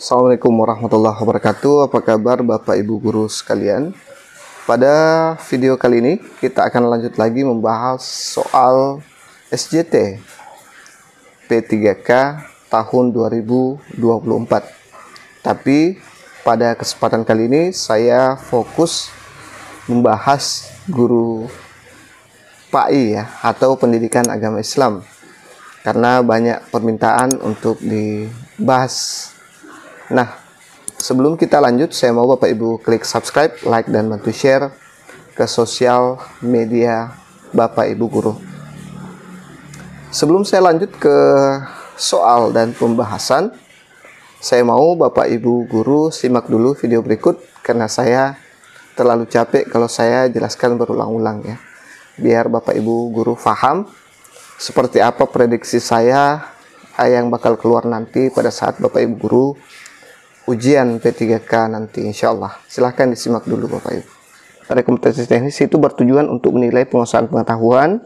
Assalamualaikum warahmatullahi wabarakatuh. Apa kabar Bapak Ibu guru sekalian? Pada video kali ini kita akan lanjut lagi membahas soal SJT P3K tahun 2024. Tapi pada kesempatan kali ini saya fokus membahas guru PAI ya, atau pendidikan agama Islam, karena banyak permintaan untuk dibahas. Nah, sebelum kita lanjut, saya mau Bapak Ibu klik subscribe, like, dan bantu share ke sosial media Bapak Ibu guru. Sebelum saya lanjut ke soal dan pembahasan, saya mau Bapak Ibu guru simak dulu video berikut, karena saya terlalu capek kalau saya jelaskan berulang-ulang ya. Biar Bapak Ibu guru paham seperti apa prediksi saya yang bakal keluar nanti pada saat Bapak Ibu guru ujian P3K nanti, insya Allah. Silahkan disimak dulu Bapak Ibu. Pada kompetensi teknis itu bertujuan untuk menilai penguasaan pengetahuan,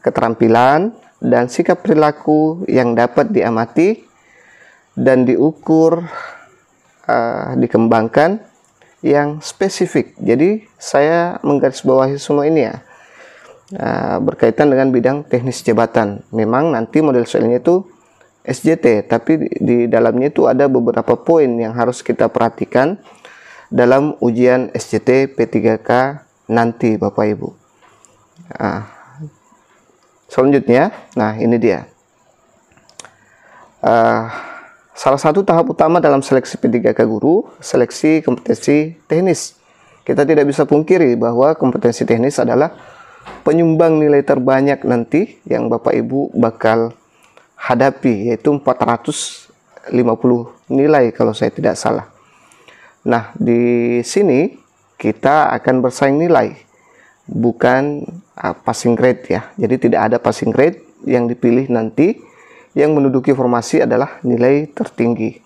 keterampilan, dan sikap perilaku yang dapat diamati dan diukur, dikembangkan yang spesifik. Jadi saya menggarisbawahi semua ini ya, berkaitan dengan bidang teknis jabatan. Memang nanti model soalnya itu SJT, tapi di dalamnya itu ada beberapa poin yang harus kita perhatikan dalam ujian SJT P3K nanti Bapak Ibu. Selanjutnya, nah ini dia. Salah satu tahap utama dalam seleksi P3K guru, seleksi kompetensi teknis. Kita tidak bisa pungkiri bahwa kompetensi teknis adalah penyumbang nilai terbanyak nanti yang Bapak Ibu bakal hadapi, yaitu 450 nilai kalau saya tidak salah. Nah, di sini kita akan bersaing nilai, bukan passing grade ya. Jadi tidak ada passing grade yang dipilih nanti. Yang menduduki formasi adalah nilai tertinggi.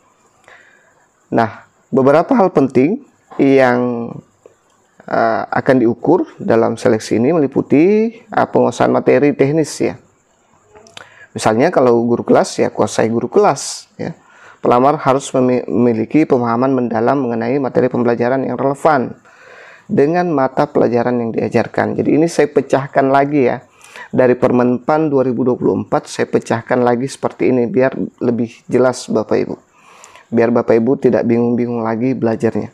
Nah, beberapa hal penting yang akan diukur dalam seleksi ini meliputi penguasaan materi teknis ya. Misalnya kalau guru kelas ya kuasai guru kelas ya. Pelamar harus memiliki pemahaman mendalam mengenai materi pembelajaran yang relevan dengan mata pelajaran yang diajarkan. Jadi ini saya pecahkan lagi ya. Dari Permenpan 2024 saya pecahkan lagi seperti ini biar lebih jelas Bapak Ibu. Biar Bapak Ibu tidak bingung-bingung lagi belajarnya.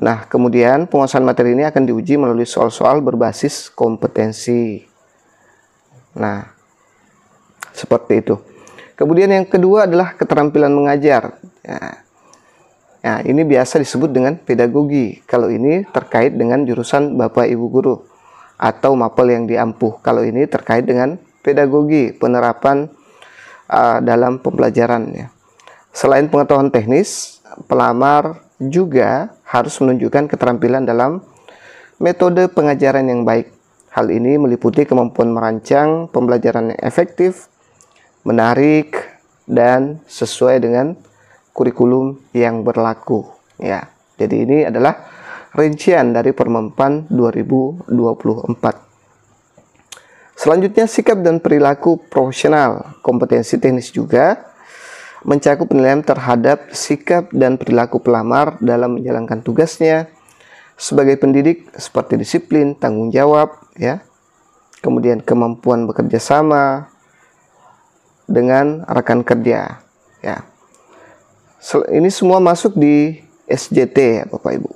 Nah, kemudian penguasaan materi ini akan diuji melalui soal-soal berbasis kompetensi. Nah, seperti itu. Kemudian yang kedua adalah keterampilan mengajar. Nah, ini biasa disebut dengan pedagogi. Kalau ini terkait dengan jurusan Bapak Ibu guru atau mapel yang diampuh. Kalau ini terkait dengan pedagogi, penerapan dalam pembelajaran ya. Selain pengetahuan teknis, pelamar juga harus menunjukkan keterampilan dalam metode pengajaran yang baik. Hal ini meliputi kemampuan merancang pembelajaran yang efektif, menarik, dan sesuai dengan kurikulum yang berlaku ya. Jadi ini adalah rincian dari Permenpan 2024. Selanjutnya, sikap dan perilaku profesional. Kompetensi teknis juga mencakup penilaian terhadap sikap dan perilaku pelamar dalam menjalankan tugasnya sebagai pendidik, seperti disiplin, tanggung jawab ya. Kemudian kemampuan bekerja sama dengan rekan kerja ya. Ini semua masuk di SJT ya Bapak Ibu.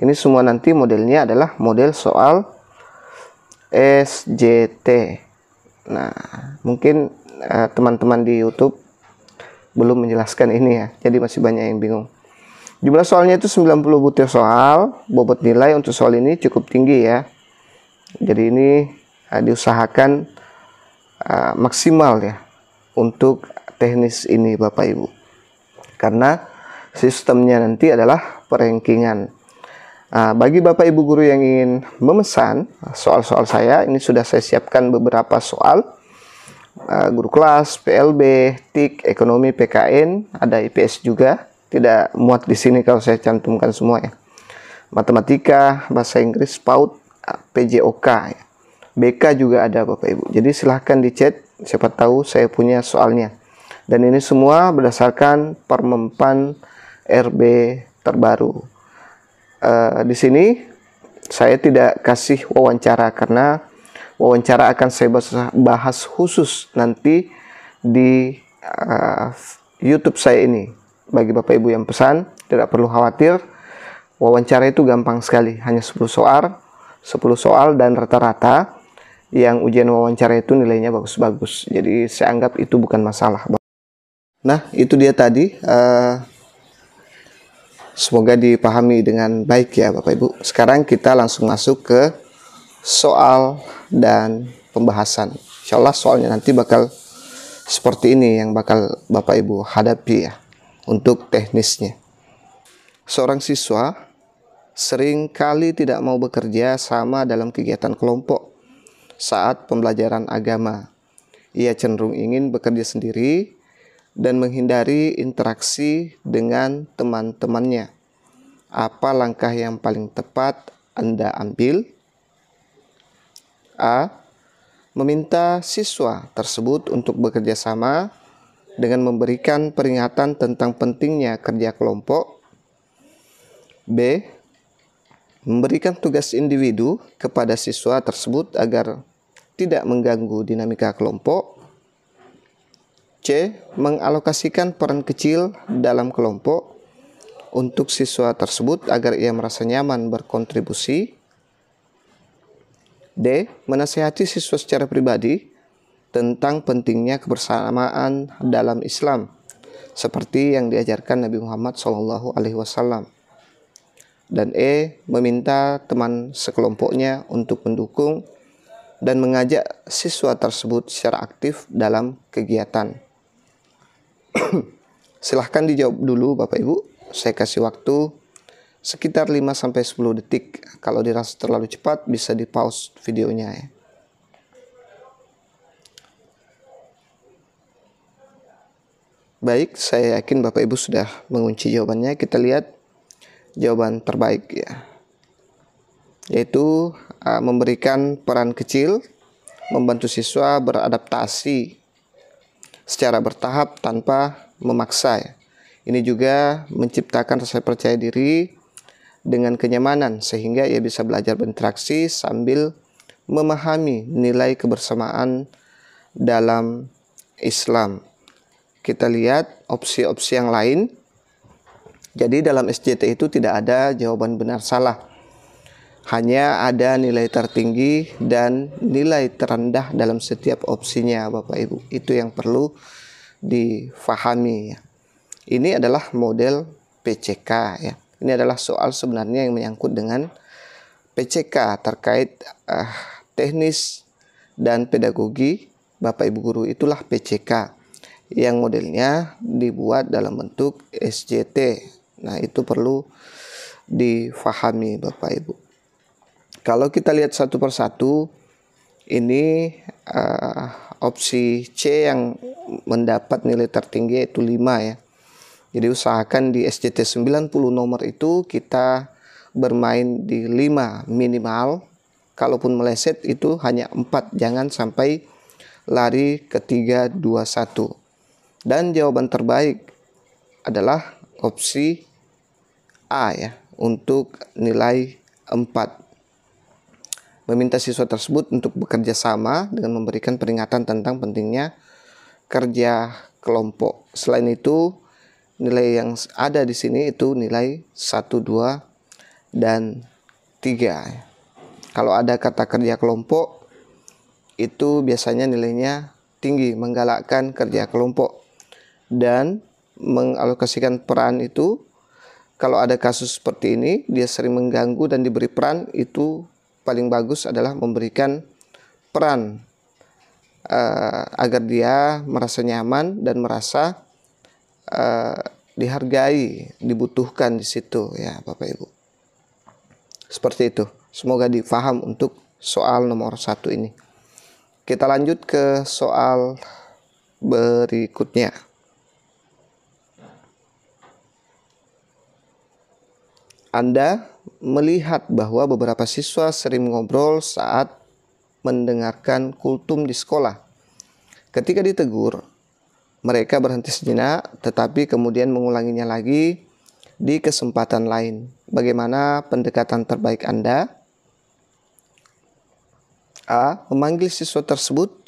Ini semua nanti modelnya adalah model soal SJT. Nah, mungkin teman-teman di YouTube belum menjelaskan ini ya, jadi masih banyak yang bingung. Jumlah soalnya itu 90 butir soal. Bobot nilai untuk soal ini cukup tinggi ya. Jadi ini diusahakan maksimal ya untuk teknis ini Bapak Ibu, karena sistemnya nanti adalah perankingan. Bagi Bapak Ibu guru yang ingin memesan soal-soal saya, ini sudah saya siapkan beberapa soal guru kelas, PLB, TIK, ekonomi, PKN, ada IPS juga. Tidak muat di sini kalau saya cantumkan semua ya. Matematika, bahasa Inggris, PAUD, PJOK ya. BK juga ada Bapak Ibu. Jadi silahkan di chat, siapa tahu saya punya soalnya. Dan ini semua berdasarkan Permenpan RB terbaru. Di sini saya tidak kasih wawancara karena wawancara akan saya bahas khusus nanti di YouTube saya ini. Bagi Bapak Ibu yang pesan, tidak perlu khawatir. Wawancara itu gampang sekali, hanya 10 soal dan rata-rata yang ujian wawancara itu nilainya bagus-bagus. Jadi saya anggap itu bukan masalah. Nah, itu dia tadi. Semoga dipahami dengan baik ya Bapak Ibu. Sekarang kita langsung masuk ke soal dan pembahasan. Insya Allah soalnya nanti bakal seperti ini yang bakal Bapak Ibu hadapi ya untuk teknisnya. Seorang siswa sering kali tidak mau bekerja sama dalam kegiatan kelompok saat pembelajaran agama. Ia cenderung ingin bekerja sendiri dan menghindari interaksi dengan teman-temannya. Apa langkah yang paling tepat Anda ambil? A. Meminta siswa tersebut untuk bekerja sama dengan memberikan peringatan tentang pentingnya kerja kelompok. B. Memberikan tugas individu kepada siswa tersebut agar tidak mengganggu dinamika kelompok. C. Mengalokasikan peran kecil dalam kelompok untuk siswa tersebut agar ia merasa nyaman berkontribusi. D. Menasihati siswa secara pribadi tentang pentingnya kebersamaan dalam Islam, seperti yang diajarkan Nabi Muhammad SAW. Dan E. Meminta teman sekelompoknya untuk mendukung dan mengajak siswa tersebut secara aktif dalam kegiatan. Silahkan dijawab dulu Bapak Ibu. Saya kasih waktu sekitar 5-10 detik. Kalau dirasa terlalu cepat bisa di pause videonya ya. Baik, saya yakin Bapak Ibu sudah mengunci jawabannya. Kita lihat jawaban terbaik ya. Yaitu memberikan peran kecil, membantu siswa beradaptasi secara bertahap tanpa memaksa ya. Ini juga menciptakan rasa percaya diri dengan kenyamanan sehingga ia bisa belajar berinteraksi sambil memahami nilai kebersamaan dalam Islam. Kita lihat opsi-opsi yang lain. Jadi dalam SJT itu tidak ada jawaban benar salah. Hanya ada nilai tertinggi dan nilai terendah dalam setiap opsinya Bapak Ibu. Itu yang perlu difahami ya. Ini adalah model PCK ya. Ini adalah soal sebenarnya yang menyangkut dengan PCK terkait teknis dan pedagogi Bapak Ibu guru. Itulah PCK yang modelnya dibuat dalam bentuk SJT. Nah, itu perlu difahami Bapak Ibu. Kalau kita lihat satu persatu, ini opsi C yang mendapat nilai tertinggi yaitu 5 ya. Jadi usahakan di SJT 90 nomor itu kita bermain di 5 minimal. Kalaupun meleset itu hanya 4, jangan sampai lari ke 3, 2, 1. Dan jawaban terbaik adalah opsi A ya, untuk nilai 4. Meminta siswa tersebut untuk bekerja sama dengan memberikan peringatan tentang pentingnya kerja kelompok. Selain itu, nilai yang ada di sini itu nilai 1, 2, dan 3. Kalau ada kata kerja kelompok, itu biasanya nilainya tinggi, menggalakkan kerja kelompok. Dan mengalokasikan peran itu, kalau ada kasus seperti ini, dia sering mengganggu dan diberi peran, itu paling bagus adalah memberikan peran agar dia merasa nyaman dan merasa dihargai, dibutuhkan di situ ya Bapak Ibu. Seperti itu. Semoga difaham untuk soal nomor 1 ini. Kita lanjut ke soal berikutnya. Anda melihat bahwa beberapa siswa sering mengobrol saat mendengarkan kultum di sekolah. Ketika ditegur, mereka berhenti sejenak, tetapi kemudian mengulanginya lagi di kesempatan lain. Bagaimana pendekatan terbaik Anda? A. Memanggil siswa tersebut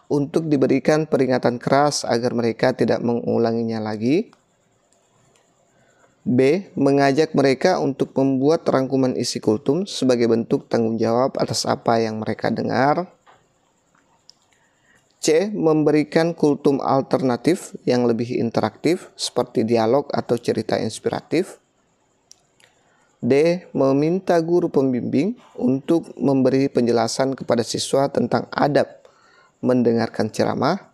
untuk diberikan peringatan keras agar mereka tidak mengulanginya lagi. B. Mengajak mereka untuk membuat rangkuman isi kultum sebagai bentuk tanggung jawab atas apa yang mereka dengar. C. Memberikan kultum alternatif yang lebih interaktif seperti dialog atau cerita inspiratif. D. Meminta guru pembimbing untuk memberi penjelasan kepada siswa tentang adab mendengarkan ceramah.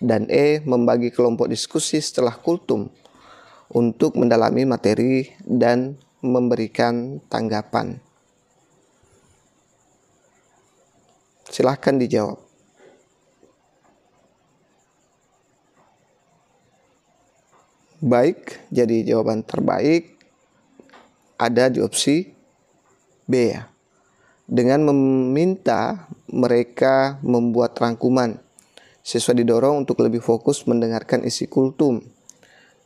Dan E. Membagi kelompok diskusi setelah kultum untuk mendalami materi dan memberikan tanggapan. Silahkan dijawab. Baik, jadi jawaban terbaik ada di opsi B ya. Dengan meminta mereka membuat rangkuman, siswa didorong untuk lebih fokus mendengarkan isi kultum.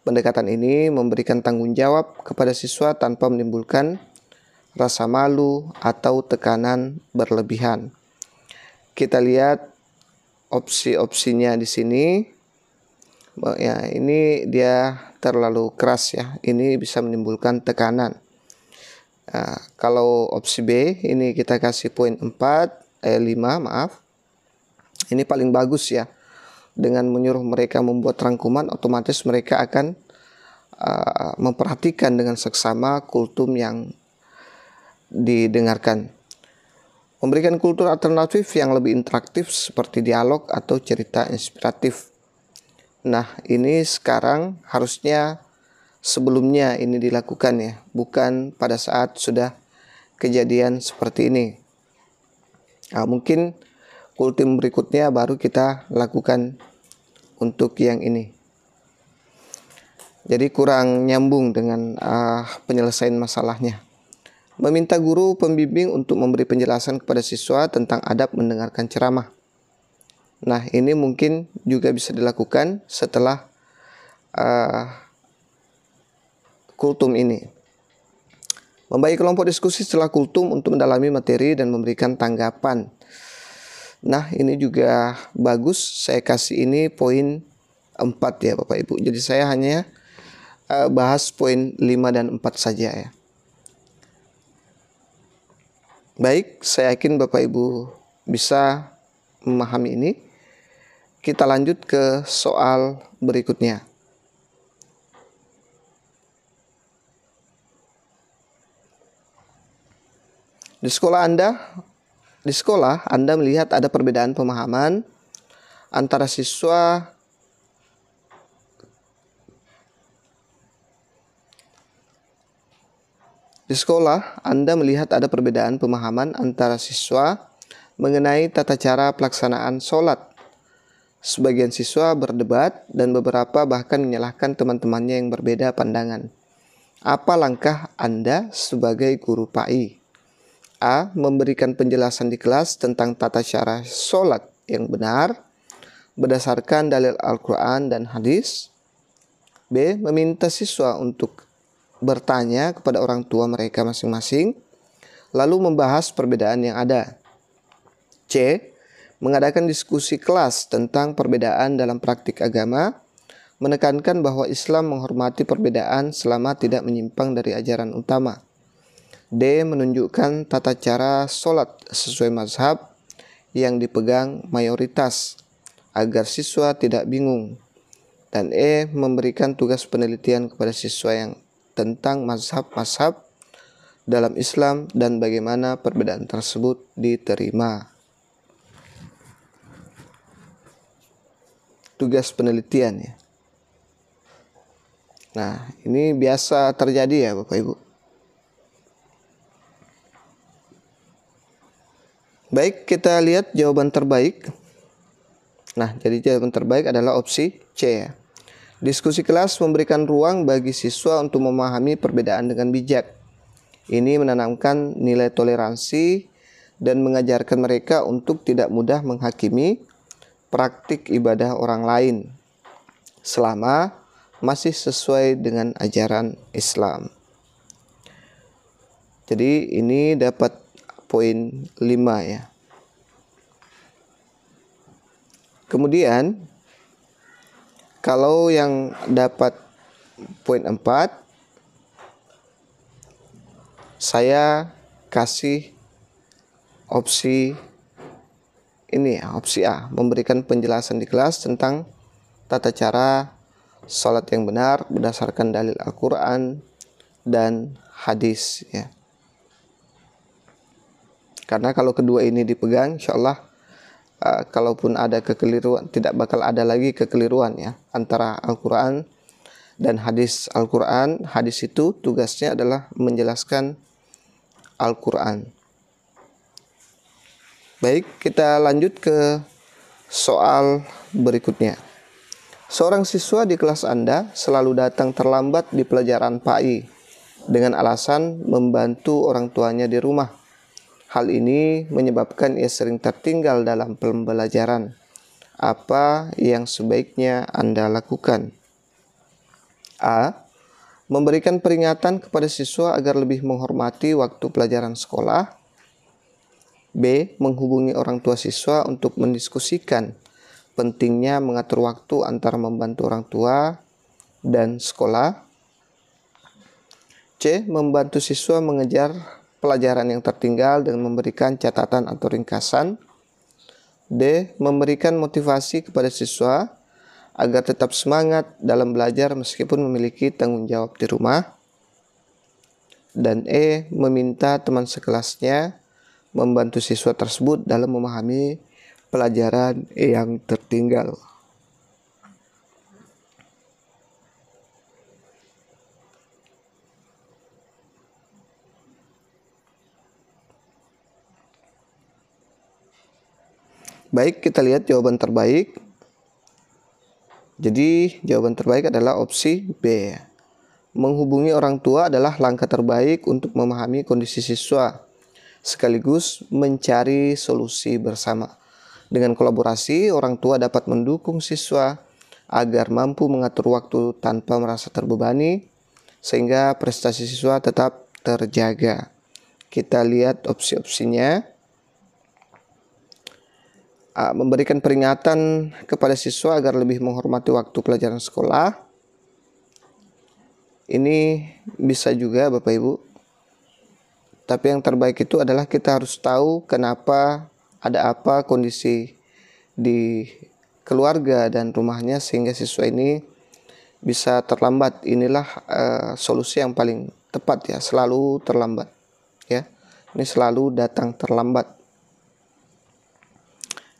Pendekatan ini memberikan tanggung jawab kepada siswa tanpa menimbulkan rasa malu atau tekanan berlebihan. Kita lihat opsi-opsinya di sini. Ya, ini dia terlalu keras ya. Ini bisa menimbulkan tekanan. Kalau opsi B ini kita kasih poin 5 maaf. Ini paling bagus ya. Dengan menyuruh mereka membuat rangkuman, otomatis mereka akan memperhatikan dengan seksama kultum yang didengarkan. Memberikan kultur alternatif yang lebih interaktif seperti dialog atau cerita inspiratif. Nah, ini sekarang harusnya sebelumnya ini dilakukan ya, bukan pada saat sudah kejadian seperti ini. Mungkin kultum berikutnya baru kita lakukan untuk yang ini. Jadi kurang nyambung dengan penyelesaian masalahnya. Meminta guru pembimbing untuk memberi penjelasan kepada siswa tentang adab mendengarkan ceramah. Nah, ini mungkin juga bisa dilakukan setelah kultum ini. Membagi kelompok diskusi setelah kultum untuk mendalami materi dan memberikan tanggapan. Nah, ini juga bagus. Saya kasih ini poin 4 ya Bapak Ibu. Jadi saya hanya bahas poin 5 dan 4 saja ya. Baik, saya yakin Bapak Ibu bisa memahami ini. Kita lanjut ke soal berikutnya. Di sekolah Anda melihat ada perbedaan pemahaman antara siswa mengenai tata cara pelaksanaan sholat. Sebagian siswa berdebat dan beberapa bahkan menyalahkan teman-temannya yang berbeda pandangan. Apa langkah Anda sebagai guru PAI? A. Memberikan penjelasan di kelas tentang tata cara sholat yang benar berdasarkan dalil Al-Quran dan hadis. B. Meminta siswa untuk bertanya kepada orang tua mereka masing-masing, lalu membahas perbedaan yang ada. C. Mengadakan diskusi kelas tentang perbedaan dalam praktik agama, menekankan bahwa Islam menghormati perbedaan selama tidak menyimpang dari ajaran utama. D. Menunjukkan tata cara sholat sesuai mazhab yang dipegang mayoritas agar siswa tidak bingung. Dan E. Memberikan tugas penelitian kepada siswa yang tentang mazhab-mazhab dalam Islam dan bagaimana perbedaan tersebut diterima. Tugas penelitian ya. Nah, ini biasa terjadi ya Bapak Ibu. Baik, kita lihat jawaban terbaik. Nah, jadi jawaban terbaik adalah opsi C ya. Diskusi kelas memberikan ruang bagi siswa untuk memahami perbedaan dengan bijak. Ini menanamkan nilai toleransi dan mengajarkan mereka untuk tidak mudah menghakimi praktik ibadah orang lain selama masih sesuai dengan ajaran Islam. Jadi ini dapat poin 5 ya. Kemudian kalau yang dapat poin 4, saya kasih opsi ini ya, opsi A, memberikan penjelasan di kelas tentang tata cara sholat yang benar berdasarkan dalil Al-Quran dan hadis ya. Karena kalau kedua ini dipegang, insya Allah kalaupun ada kekeliruan, tidak bakal ada lagi kekeliruan ya antara Al-Quran dan hadis. Al-Quran, hadis itu tugasnya adalah menjelaskan Al-Quran. Baik, kita lanjut ke soal berikutnya. Seorang siswa di kelas Anda selalu datang terlambat di pelajaran PAI dengan alasan membantu orang tuanya di rumah. Hal ini menyebabkan ia sering tertinggal dalam pembelajaran. Apa yang sebaiknya Anda lakukan? A. Memberikan peringatan kepada siswa agar lebih menghormati waktu pelajaran sekolah. B. Menghubungi orang tua siswa untuk mendiskusikan pentingnya mengatur waktu antara membantu orang tua dan sekolah. C. Membantu siswa mengejar pelajaran yang tertinggal dengan memberikan catatan atau ringkasan. D. Memberikan motivasi kepada siswa agar tetap semangat dalam belajar meskipun memiliki tanggung jawab di rumah. Dan E. Meminta teman sekelasnya membantu siswa tersebut dalam memahami pelajaran yang tertinggal. Baik, kita lihat jawaban terbaik. Jadi jawaban terbaik adalah opsi B. Menghubungi orang tua adalah langkah terbaik untuk memahami kondisi siswa, sekaligus mencari solusi bersama. Dengan kolaborasi, orang tua dapat mendukung siswa agar mampu mengatur waktu tanpa merasa terbebani, sehingga prestasi siswa tetap terjaga. Kita lihat opsi-opsinya. A. Memberikan peringatan kepada siswa agar lebih menghormati waktu pelajaran sekolah. Ini bisa juga Bapak Ibu. Tapi yang terbaik itu adalah kita harus tahu kenapa, ada apa kondisi di keluarga dan rumahnya sehingga siswa ini bisa terlambat. Inilah solusi yang paling tepat ya, selalu terlambat ya. Ini selalu datang terlambat.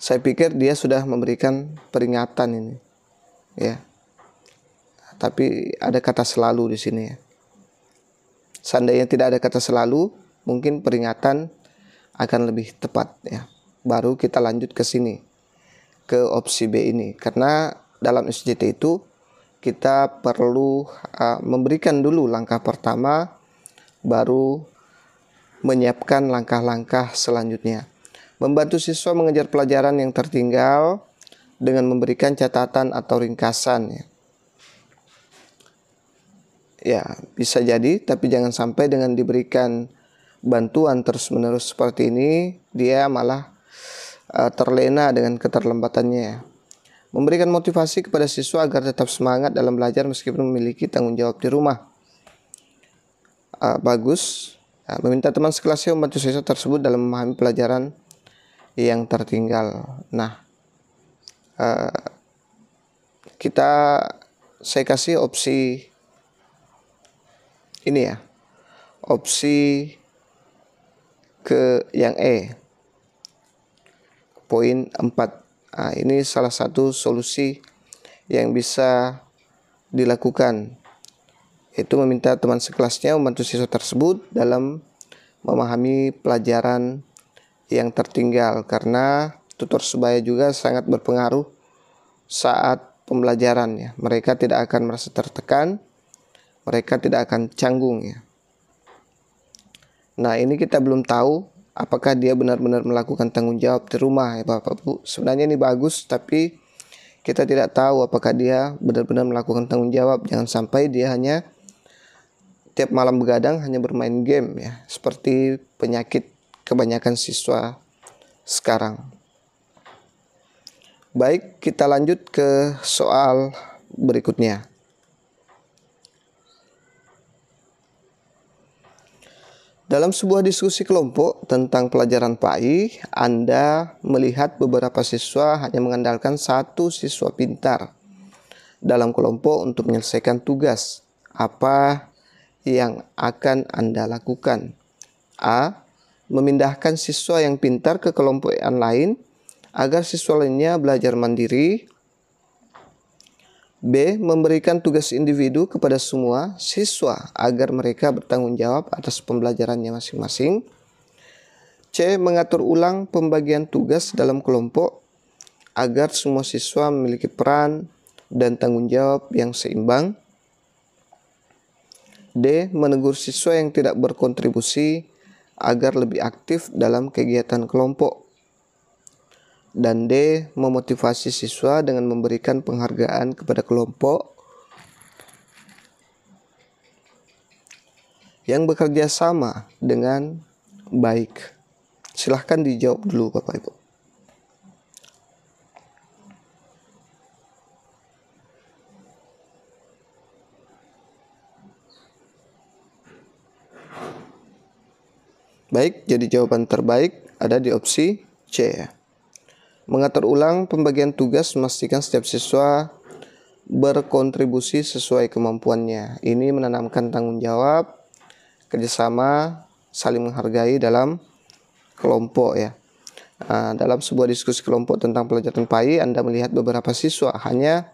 Saya pikir dia sudah memberikan peringatan ini ya. Tapi ada kata selalu di sini ya. Seandainya tidak ada kata selalu, mungkin peringatan akan lebih tepat ya. Baru kita lanjut ke sini, ke opsi B ini. Karena dalam SJT itu kita perlu memberikan dulu langkah pertama, baru menyiapkan langkah-langkah selanjutnya. Membantu siswa mengejar pelajaran yang tertinggal dengan memberikan catatan atau ringkasan ya. Ya, bisa jadi, tapi jangan sampai dengan diberikan bantuan terus-menerus seperti ini, dia malah terlena dengan keterlambatannya. Memberikan motivasi kepada siswa agar tetap semangat dalam belajar meskipun memiliki tanggung jawab di rumah. Bagus. Meminta teman sekelasnya membantu siswa tersebut dalam memahami pelajaran yang tertinggal. Nah, saya kasih opsi ini ya, opsi ke yang E, poin 4. Ini salah satu solusi yang bisa dilakukan, yaitu meminta teman sekelasnya membantu siswa tersebut dalam memahami pelajaran yang tertinggal, karena tutor sebaya juga sangat berpengaruh saat pembelajaran ya. Mereka tidak akan merasa tertekan, mereka tidak akan canggung ya. Nah, ini kita belum tahu apakah dia benar-benar melakukan tanggung jawab di rumah ya Bapak Ibu. Sebenarnya ini bagus, tapi kita tidak tahu apakah dia benar-benar melakukan tanggung jawab. Jangan sampai dia hanya tiap malam begadang hanya bermain game ya, seperti penyakit kebanyakan siswa sekarang. Baik, kita lanjut ke soal berikutnya. Dalam sebuah diskusi kelompok tentang pelajaran PAI, Anda melihat beberapa siswa hanya mengandalkan satu siswa pintar dalam kelompok untuk menyelesaikan tugas. Apa yang akan Anda lakukan? A. Memindahkan siswa yang pintar ke kelompok yang lain agar siswa lainnya belajar mandiri. B. Memberikan tugas individu kepada semua siswa agar mereka bertanggung jawab atas pembelajarannya masing-masing. C. Mengatur ulang pembagian tugas dalam kelompok agar semua siswa memiliki peran dan tanggung jawab yang seimbang. D. Menegur siswa yang tidak berkontribusi agar lebih aktif dalam kegiatan kelompok. Dan D. Memotivasi siswa dengan memberikan penghargaan kepada kelompok yang bekerja sama dengan baik. Silahkan dijawab dulu Bapak Ibu. Baik, jadi jawaban terbaik ada di opsi C. Mengatur ulang pembagian tugas, memastikan setiap siswa berkontribusi sesuai kemampuannya. Ini menanamkan tanggung jawab, kerjasama, saling menghargai dalam kelompok ya. Dalam sebuah diskusi kelompok tentang pelajaran PAI, Anda melihat beberapa siswa hanya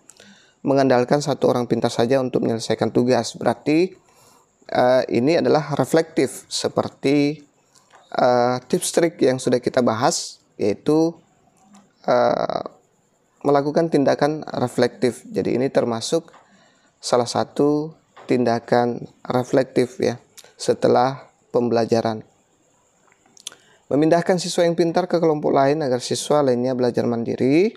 mengandalkan satu orang pintar saja untuk menyelesaikan tugas. Berarti ini adalah reflektif, seperti tips trik yang sudah kita bahas, yaitu melakukan tindakan reflektif. Jadi ini termasuk salah satu tindakan reflektif ya setelah pembelajaran. Memindahkan siswa yang pintar ke kelompok lain agar siswa lainnya belajar mandiri.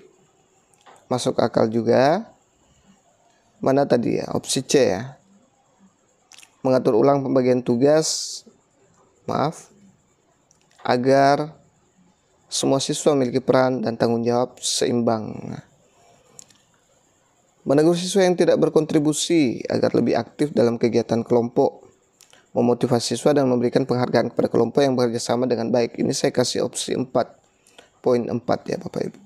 Masuk akal juga. Mana tadi ya? Opsi C ya. Mengatur ulang pembagian tugas. Agar semua siswa memiliki peran dan tanggung jawab seimbang. Menegur siswa yang tidak berkontribusi agar lebih aktif dalam kegiatan kelompok. Memotivasi siswa dan memberikan penghargaan kepada kelompok yang bekerja sama dengan baik. Ini saya kasih opsi 4.4 ya Bapak Ibu.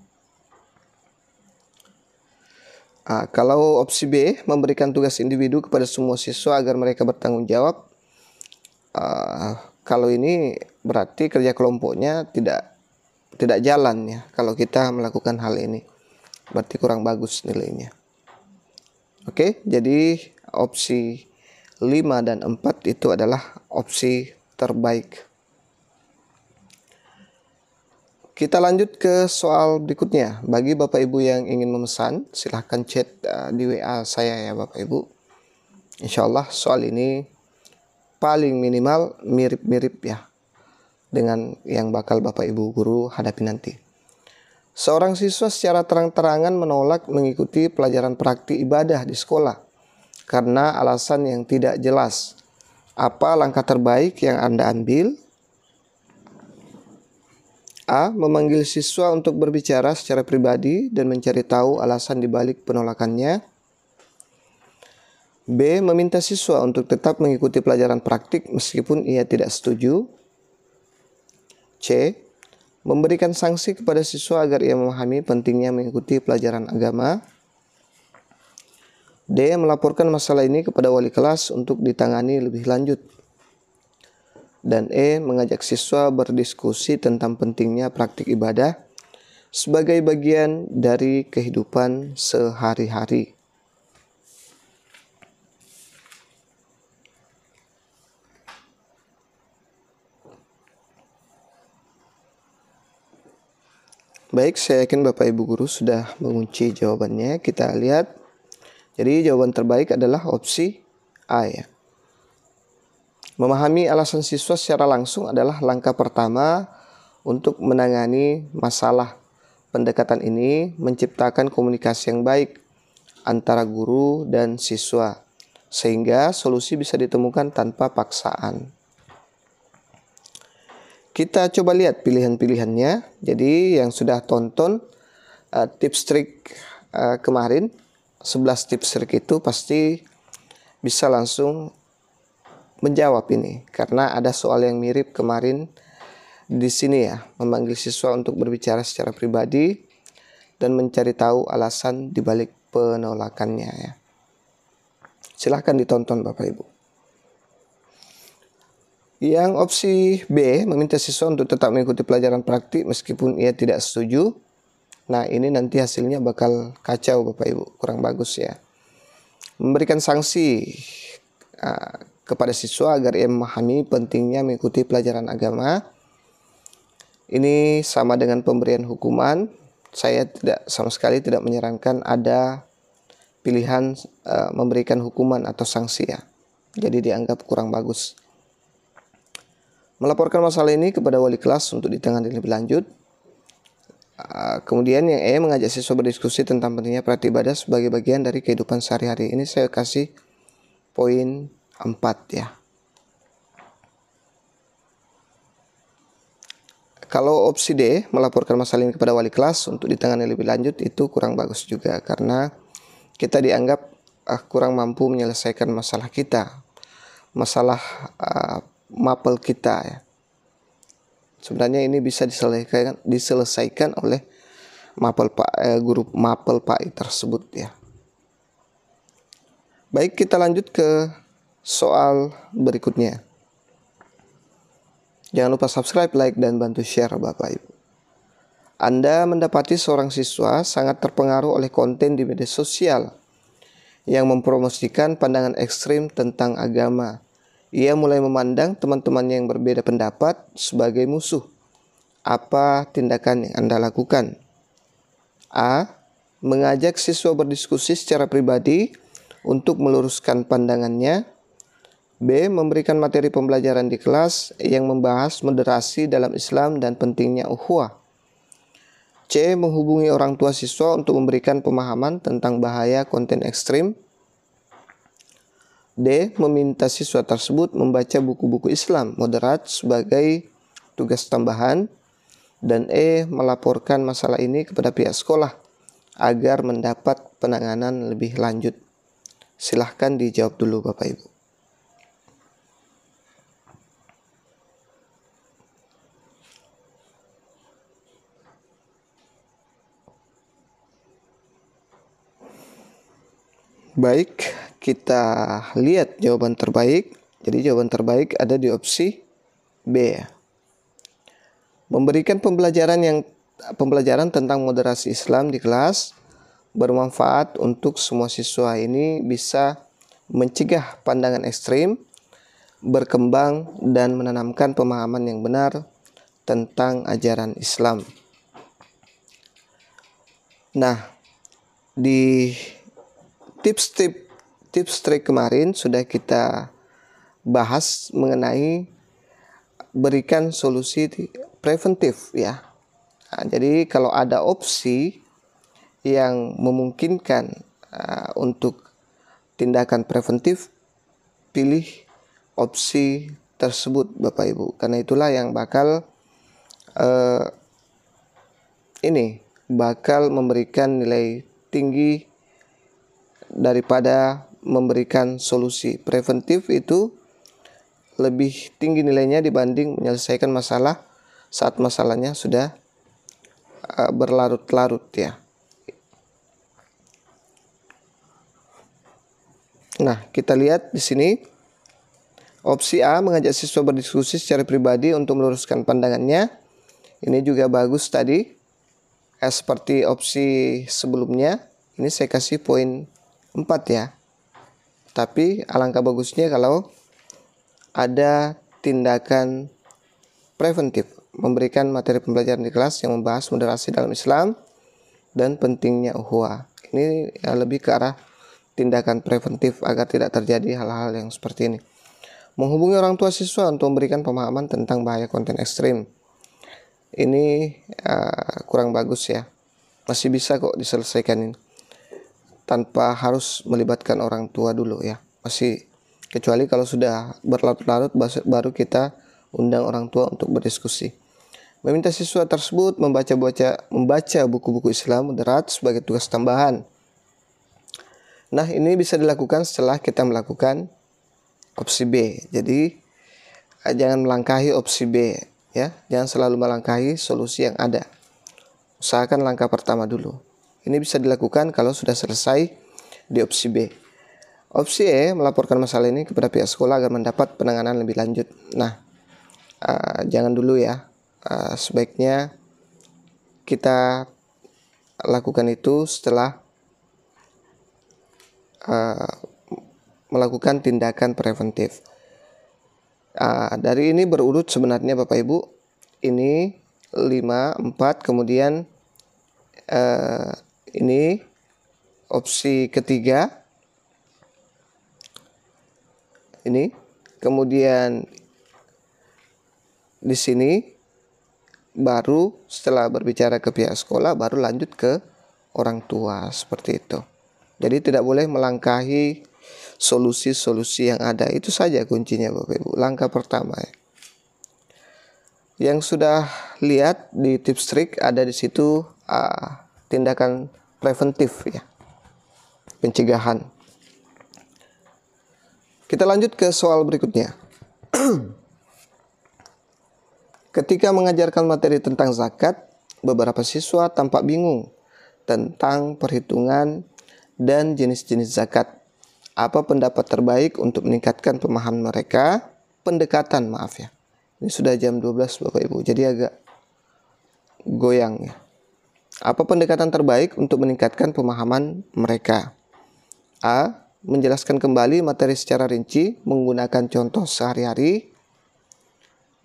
Kalau opsi B, memberikan tugas individu kepada semua siswa agar mereka bertanggung jawab. Kalau ini berarti kerja kelompoknya tidak jalan ya kalau kita melakukan hal ini, berarti kurang bagus nilainya. Oke, jadi opsi 5 dan 4 itu adalah opsi terbaik. Kita lanjut ke soal berikutnya. Bagi Bapak Ibu yang ingin memesan, silahkan chat di WA saya ya Bapak Ibu. Insya Allah soal ini paling minimal mirip-mirip ya dengan yang bakal Bapak Ibu guru hadapi nanti. Seorang siswa secara terang-terangan menolak mengikuti pelajaran praktik ibadah di sekolah karena alasan yang tidak jelas. Apa langkah terbaik yang Anda ambil? A. Memanggil siswa untuk berbicara secara pribadi dan mencari tahu alasan dibalik penolakannya. B. Meminta siswa untuk tetap mengikuti pelajaran praktik meskipun ia tidak setuju. C. Memberikan sanksi kepada siswa agar ia memahami pentingnya mengikuti pelajaran agama. D. Melaporkan masalah ini kepada wali kelas untuk ditangani lebih lanjut. Dan E. Mengajak siswa berdiskusi tentang pentingnya praktik ibadah sebagai bagian dari kehidupan sehari-hari. Baik, saya yakin Bapak Ibu Guru sudah mengunci jawabannya. Kita lihat. Jadi jawaban terbaik adalah opsi A ya. Memahami alasan siswa secara langsung adalah langkah pertama untuk menangani masalah. Pendekatan ini menciptakan komunikasi yang baik antara guru dan siswa, sehingga solusi bisa ditemukan tanpa paksaan. Kita coba lihat pilihan-pilihannya. Jadi yang sudah tonton tips trik kemarin, 11 tips trik itu pasti bisa langsung menjawab ini, karena ada soal yang mirip kemarin di sini ya, memanggil siswa untuk berbicara secara pribadi dan mencari tahu alasan dibalik penolakannya ya. Silahkan ditonton Bapak Ibu. Yang opsi B, meminta siswa untuk tetap mengikuti pelajaran praktik meskipun ia tidak setuju. Nah, ini nanti hasilnya bakal kacau Bapak Ibu, kurang bagus ya. Memberikan sanksi kepada siswa agar ia memahami pentingnya mengikuti pelajaran agama. Ini sama dengan pemberian hukuman. Saya sama sekali tidak menyarankan ada pilihan memberikan hukuman atau sanksi ya. Jadi dianggap kurang bagus. Melaporkan masalah ini kepada wali kelas untuk ditangani lebih lanjut. Kemudian yang E, mengajak siswa berdiskusi tentang pentingnya beribadah sebagai bagian dari kehidupan sehari-hari. Ini saya kasih poin 4 ya. Kalau opsi D, melaporkan masalah ini kepada wali kelas untuk ditangani lebih lanjut, itu kurang bagus juga, karena kita dianggap kurang mampu menyelesaikan masalah kita, masalah mapel kita ya. Sebenarnya ini bisa diselesaikan oleh guru mapel PAI tersebut ya. Baik, kita lanjut ke soal berikutnya. Jangan lupa subscribe, like, dan bantu share Bapak Ibu. Anda mendapati seorang siswa sangat terpengaruh oleh konten di media sosial yang mempromosikan pandangan ekstrim tentang agama. Ia mulai memandang teman-temannya yang berbeda pendapat sebagai musuh. Apa tindakan yang Anda lakukan? A. Mengajak siswa berdiskusi secara pribadi untuk meluruskan pandangannya. B. Memberikan materi pembelajaran di kelas yang membahas moderasi dalam Islam dan pentingnya ukhuwah. C. Menghubungi orang tua siswa untuk memberikan pemahaman tentang bahaya konten ekstrim. D. Meminta siswa tersebut membaca buku-buku Islam moderat sebagai tugas tambahan. Dan E. Melaporkan masalah ini kepada pihak sekolah agar mendapat penanganan lebih lanjut. Silahkan dijawab dulu Bapak Ibu. Baik, kita lihat jawaban terbaik. Jadi jawaban terbaik ada di opsi B. Memberikan pembelajaran tentang moderasi Islam di kelas bermanfaat untuk semua siswa. Ini bisa mencegah pandangan ekstrim, berkembang, dan menanamkan pemahaman yang benar tentang ajaran Islam. Nah, di tips trik kemarin sudah kita bahas mengenai berikan solusi preventif ya. Nah, jadi kalau ada opsi yang memungkinkan untuk tindakan preventif, pilih opsi tersebut Bapak Ibu. Karena itulah yang bakal memberikan nilai tinggi daripada memberikan solusi. Preventif itu lebih tinggi nilainya dibanding menyelesaikan masalah saat masalahnya sudah berlarut-larut ya. Nah, kita lihat di sini opsi A, mengajak siswa berdiskusi secara pribadi untuk meluruskan pandangannya. Ini juga bagus tadi. Seperti opsi sebelumnya, ini saya kasih poin 4 ya. Tapi alangkah bagusnya kalau ada tindakan preventif, memberikan materi pembelajaran di kelas yang membahas moderasi dalam Islam dan pentingnya ukhuwah. Ini lebih ke arah tindakan preventif agar tidak terjadi hal-hal yang seperti ini. Menghubungi orang tua siswa untuk memberikan pemahaman tentang bahaya konten ekstrim. Ini kurang bagus ya. Masih bisa kok diselesaikan ini tanpa harus melibatkan orang tua dulu ya. Masih, kecuali kalau sudah berlarut-larut baru kita undang orang tua untuk berdiskusi. Meminta siswa tersebut membaca buku-buku Islam moderat sebagai tugas tambahan. Nah, ini bisa dilakukan setelah kita melakukan opsi B. Jadi jangan melangkahi opsi B ya. Jangan selalu melangkahi solusi yang ada. Usahakan langkah pertama dulu. Ini bisa dilakukan kalau sudah selesai di opsi B. Opsi E, melaporkan masalah ini kepada pihak sekolah agar mendapat penanganan lebih lanjut. Nah, jangan dulu ya. Sebaiknya kita lakukan itu setelah melakukan tindakan preventif. Dari ini berurut sebenarnya Bapak Ibu, ini 5, 4, kemudian ini opsi ketiga, ini, kemudian di sini baru setelah berbicara ke pihak sekolah baru lanjut ke orang tua, seperti itu. Jadi tidak boleh melangkahi solusi-solusi yang ada. Itu saja kuncinya Bapak Ibu. Langkah pertama ya. Yang sudah lihat di tips trik ada di situ tindakan preventif ya. Pencegahan. Kita lanjut ke soal berikutnya. Ketika mengajarkan materi tentang zakat, beberapa siswa tampak bingung tentang perhitungan dan jenis-jenis zakat. Apa pendapat terbaik untuk meningkatkan pemahaman mereka? Pendekatan, maaf ya. Ini sudah jam 12 Bapak Ibu, jadi agak goyang ya. Apa pendekatan terbaik untuk meningkatkan pemahaman mereka? A. Menjelaskan kembali materi secara rinci menggunakan contoh sehari-hari.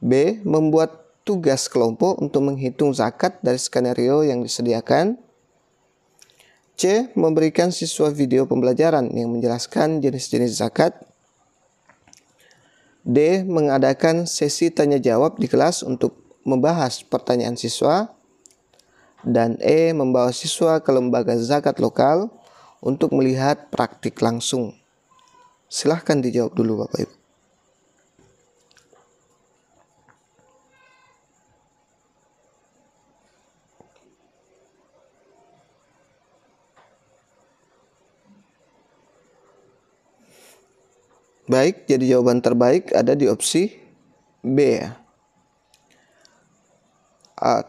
B. Membuat tugas kelompok untuk menghitung zakat dari skenario yang disediakan. C. Memberikan siswa video pembelajaran yang menjelaskan jenis-jenis zakat. D. Mengadakan sesi tanya jawab di kelas untuk membahas pertanyaan siswa. Dan E. Membawa siswa ke lembaga zakat lokal untuk melihat praktik langsung. Silahkan dijawab dulu Bapak Ibu. Baik, jadi jawaban terbaik ada di opsi B ya.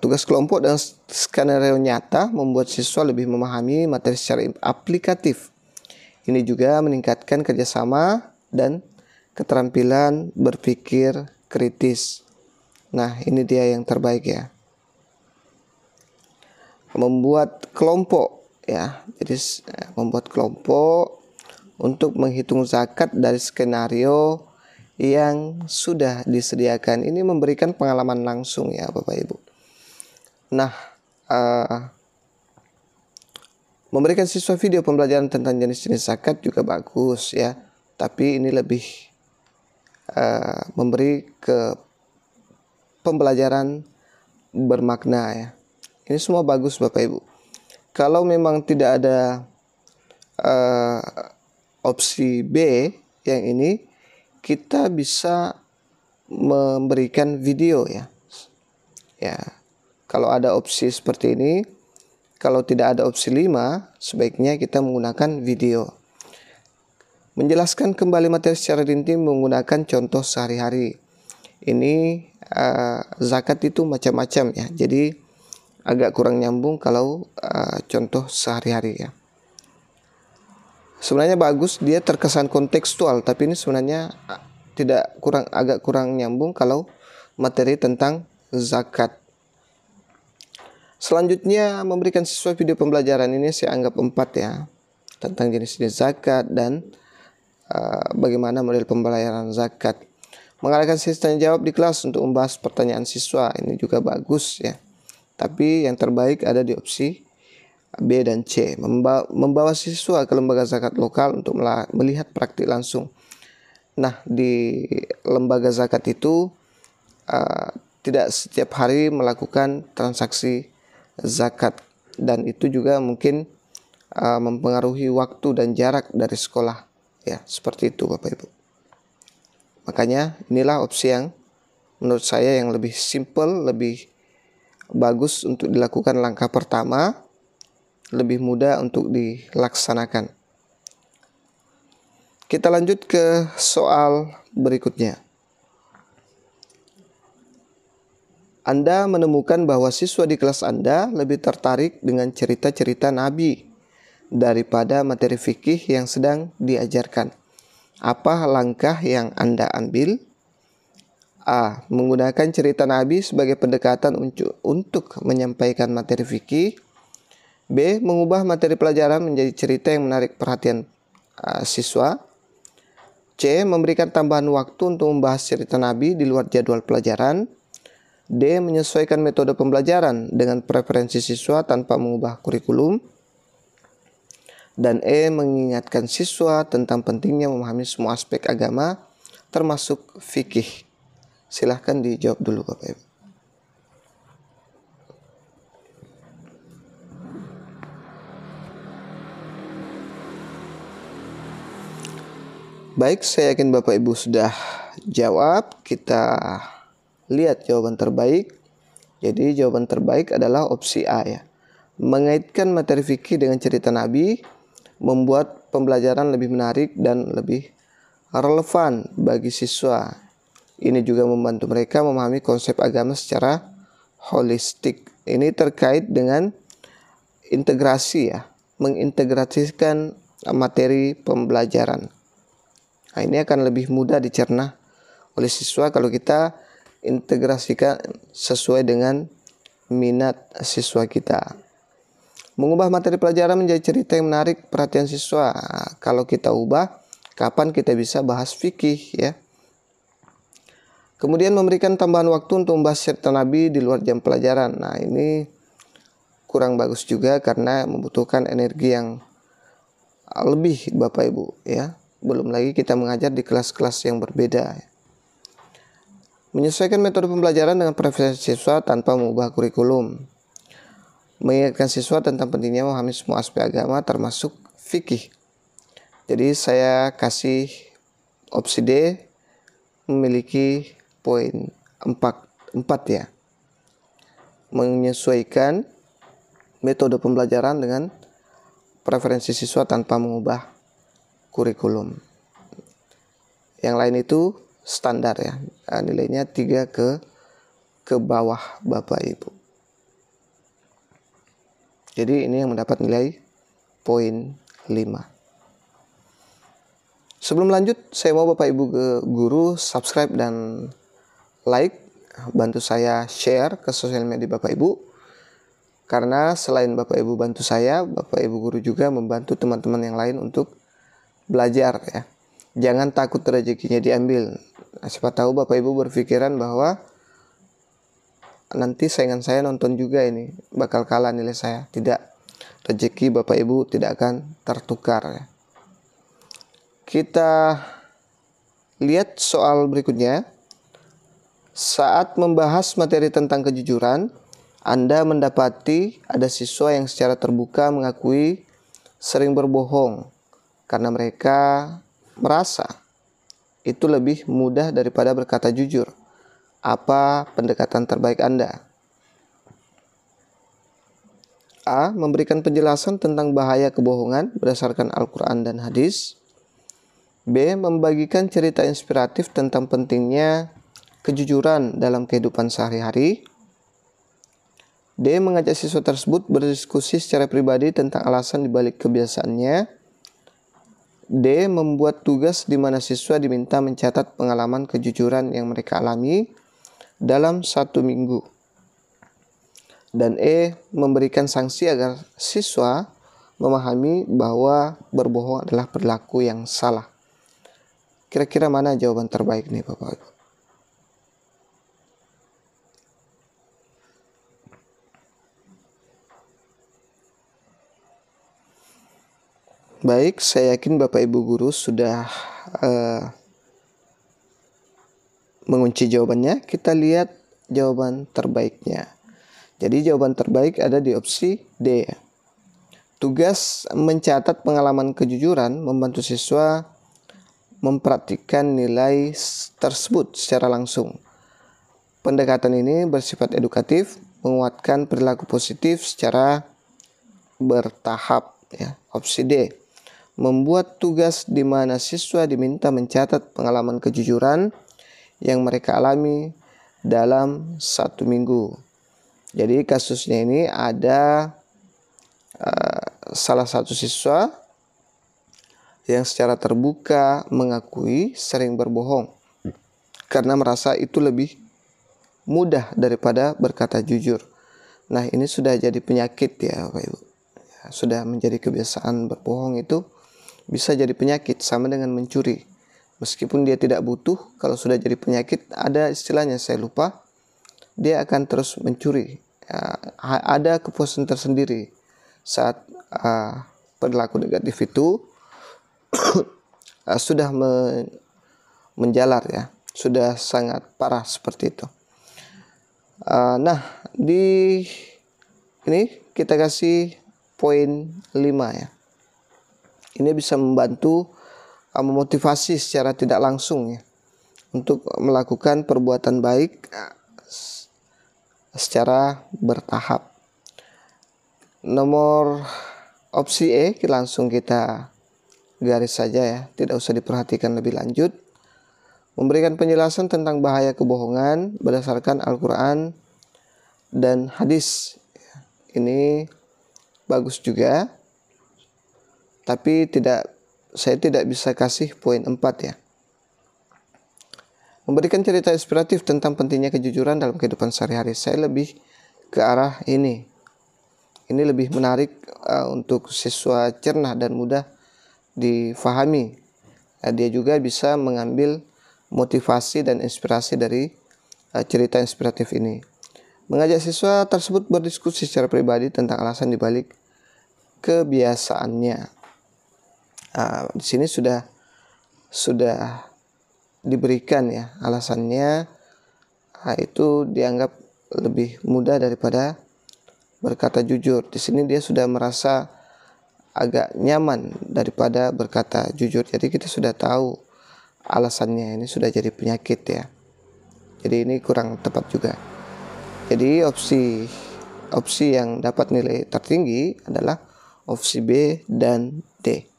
Tugas kelompok dan skenario nyata membuat siswa lebih memahami materi secara aplikatif. Ini juga meningkatkan kerjasama dan keterampilan berpikir kritis. Nah, ini dia yang terbaik ya. Membuat kelompok ya. Jadi membuat kelompok untuk menghitung zakat dari skenario yang sudah disediakan. Ini memberikan pengalaman langsung ya Bapak Ibu. Nah, memberikan siswa video pembelajaran tentang jenis-jenis zakat juga bagus ya. Tapi ini lebih memberi ke pembelajaran bermakna ya. Ini semua bagus Bapak Ibu. Kalau memang tidak ada opsi B yang ini, kita bisa memberikan video ya. Ya, kalau ada opsi seperti ini, kalau tidak ada opsi 5, sebaiknya kita menggunakan video. Menjelaskan kembali materi secara rinci menggunakan contoh sehari-hari. Ini zakat itu macam-macam ya. Jadi agak kurang nyambung kalau contoh sehari-hari ya. Sebenarnya bagus, dia terkesan kontekstual, tapi ini sebenarnya agak kurang nyambung kalau materi tentang zakat. Selanjutnya memberikan siswa video pembelajaran, ini saya anggap 4 ya, tentang jenis-jenis zakat dan bagaimana model pembayaran zakat. Mengadakan sesi tanya jawab di kelas untuk membahas pertanyaan siswa, ini juga bagus ya. Tapi yang terbaik ada di opsi B dan C. Membawa siswa ke lembaga zakat lokal untuk melihat praktik langsung. Nah, di lembaga zakat itu tidak setiap hari melakukan transaksi zakat, dan itu juga mungkin mempengaruhi waktu dan jarak dari sekolah. Ya, seperti itu Bapak Ibu. Makanya inilah opsi yang menurut saya yang lebih simple, lebih bagus untuk dilakukan langkah pertama, lebih mudah untuk dilaksanakan. Kita lanjut ke soal berikutnya. Anda menemukan bahwa siswa di kelas Anda lebih tertarik dengan cerita-cerita Nabi daripada materi fikih yang sedang diajarkan. Apa langkah yang Anda ambil? A. Menggunakan cerita Nabi sebagai pendekatan untuk menyampaikan materi fikih. B. Mengubah materi pelajaran menjadi cerita yang menarik perhatian siswa. C. Memberikan tambahan waktu untuk membahas cerita Nabi di luar jadwal pelajaran. D. Menyesuaikan metode pembelajaran dengan preferensi siswa tanpa mengubah kurikulum. Dan E. Mengingatkan siswa tentang pentingnya memahami semua aspek agama, termasuk fikih. Silahkan dijawab dulu Bapak Ibu. Baik, saya yakin Bapak Ibu sudah jawab. Kita lihat jawaban terbaik. Jadi jawaban terbaik adalah opsi A ya. Mengaitkan materi fikih dengan cerita Nabi membuat pembelajaran lebih menarik dan lebih relevan bagi siswa. Ini juga membantu mereka memahami konsep agama secara holistik. Ini terkait dengan integrasi ya, mengintegrasikan materi pembelajaran. Nah, ini akan lebih mudah dicerna oleh siswa kalau kita integrasikan sesuai dengan minat siswa kita. Mengubah materi pelajaran menjadi cerita yang menarik perhatian siswa. Kalau kita ubah, kapan kita bisa bahas fikih ya? Kemudian memberikan tambahan waktu untuk membahas cerita Nabi di luar jam pelajaran. Nah, ini kurang bagus juga karena membutuhkan energi yang lebih Bapak Ibu ya. Belum lagi kita mengajar di kelas-kelas yang berbeda. Menyesuaikan metode pembelajaran dengan preferensi siswa tanpa mengubah kurikulum. Mengingatkan siswa tentang pentingnya memahami semua aspek agama termasuk fikih. Jadi saya kasih opsi D, memiliki poin 4 ya. Menyesuaikan metode pembelajaran dengan preferensi siswa tanpa mengubah kurikulum. Yang lain itu standar ya. Nilainya 3 ke bawah Bapak Ibu. Jadi ini yang mendapat nilai poin 5. Sebelum lanjut, saya mau Bapak Ibu guru subscribe dan like, bantu saya share ke sosial media Bapak Ibu. Karena selain Bapak Ibu bantu saya, Bapak Ibu guru juga membantu teman-teman yang lain untuk belajar ya. Jangan takut rezekinya diambil. Nah, siapa tahu Bapak Ibu berpikiran bahwa nanti saingan saya nonton juga ini, bakal kalah nilai saya. Tidak. Rezeki Bapak Ibu tidak akan tertukar ya. Kita lihat soal berikutnya. Saat membahas materi tentang kejujuran, Anda mendapati ada siswa yang secara terbuka mengakui sering berbohong karena mereka merasa itu lebih mudah daripada berkata jujur. Apa pendekatan terbaik Anda? A. Memberikan penjelasan tentang bahaya kebohongan berdasarkan Al-Quran dan hadis. B. Membagikan cerita inspiratif tentang pentingnya kejujuran dalam kehidupan sehari-hari. D. Mengajak siswa tersebut berdiskusi secara pribadi tentang alasan dibalik kebiasaannya. D. Membuat tugas di mana siswa diminta mencatat pengalaman kejujuran yang mereka alami dalam 1 minggu. Dan E. Memberikan sanksi agar siswa memahami bahwa berbohong adalah perilaku yang salah. Kira-kira mana jawaban terbaik nih Bapak Ibu? Baik, saya yakin Bapak Ibu guru sudah mengunci jawabannya, kita lihat jawaban terbaiknya. Jadi jawaban terbaik ada di opsi D. Tugas mencatat pengalaman kejujuran membantu siswa mempraktikkan nilai tersebut secara langsung. Pendekatan ini bersifat edukatif, menguatkan perilaku positif secara bertahap. Opsi D, membuat tugas di mana siswa diminta mencatat pengalaman kejujuran yang mereka alami dalam 1 minggu. Jadi kasusnya ini ada salah satu siswa yang secara terbuka mengakui sering berbohong karena merasa itu lebih mudah daripada berkata jujur. Nah, ini sudah jadi penyakit ya Bapak Ibu. Sudah menjadi kebiasaan berbohong, itu bisa jadi penyakit, sama dengan mencuri. Meskipun dia tidak butuh, kalau sudah jadi penyakit, ada istilahnya saya lupa, dia akan terus mencuri. Ada kepuasan tersendiri saat perilaku negatif itu sudah menjalar ya, sudah sangat parah seperti itu. Nah, di ini kita kasih poin 5 ya. Ini bisa membantu memotivasi secara tidak langsung ya, untuk melakukan perbuatan baik secara bertahap. Nomor opsi E langsung kita garis saja ya, tidak usah diperhatikan lebih lanjut. Memberikan penjelasan tentang bahaya kebohongan berdasarkan Al-Quran dan hadis. Ini bagus juga, tapi saya tidak bisa kasih poin 4 ya. Memberikan cerita inspiratif tentang pentingnya kejujuran dalam kehidupan sehari-hari, saya lebih ke arah ini. Ini lebih menarik untuk siswa cerna dan mudah difahami. Dia juga bisa mengambil motivasi dan inspirasi dari cerita inspiratif ini. Mengajak siswa tersebut berdiskusi secara pribadi tentang alasan dibalik kebiasaannya. Di sini sudah diberikan ya alasannya, itu dianggap lebih mudah daripada berkata jujur. Di sini dia sudah merasa agak nyaman daripada berkata jujur. Jadi kita sudah tahu alasannya, ini sudah jadi penyakit ya. Jadi ini kurang tepat juga. Jadi opsi yang dapat nilai tertinggi adalah opsi B dan D.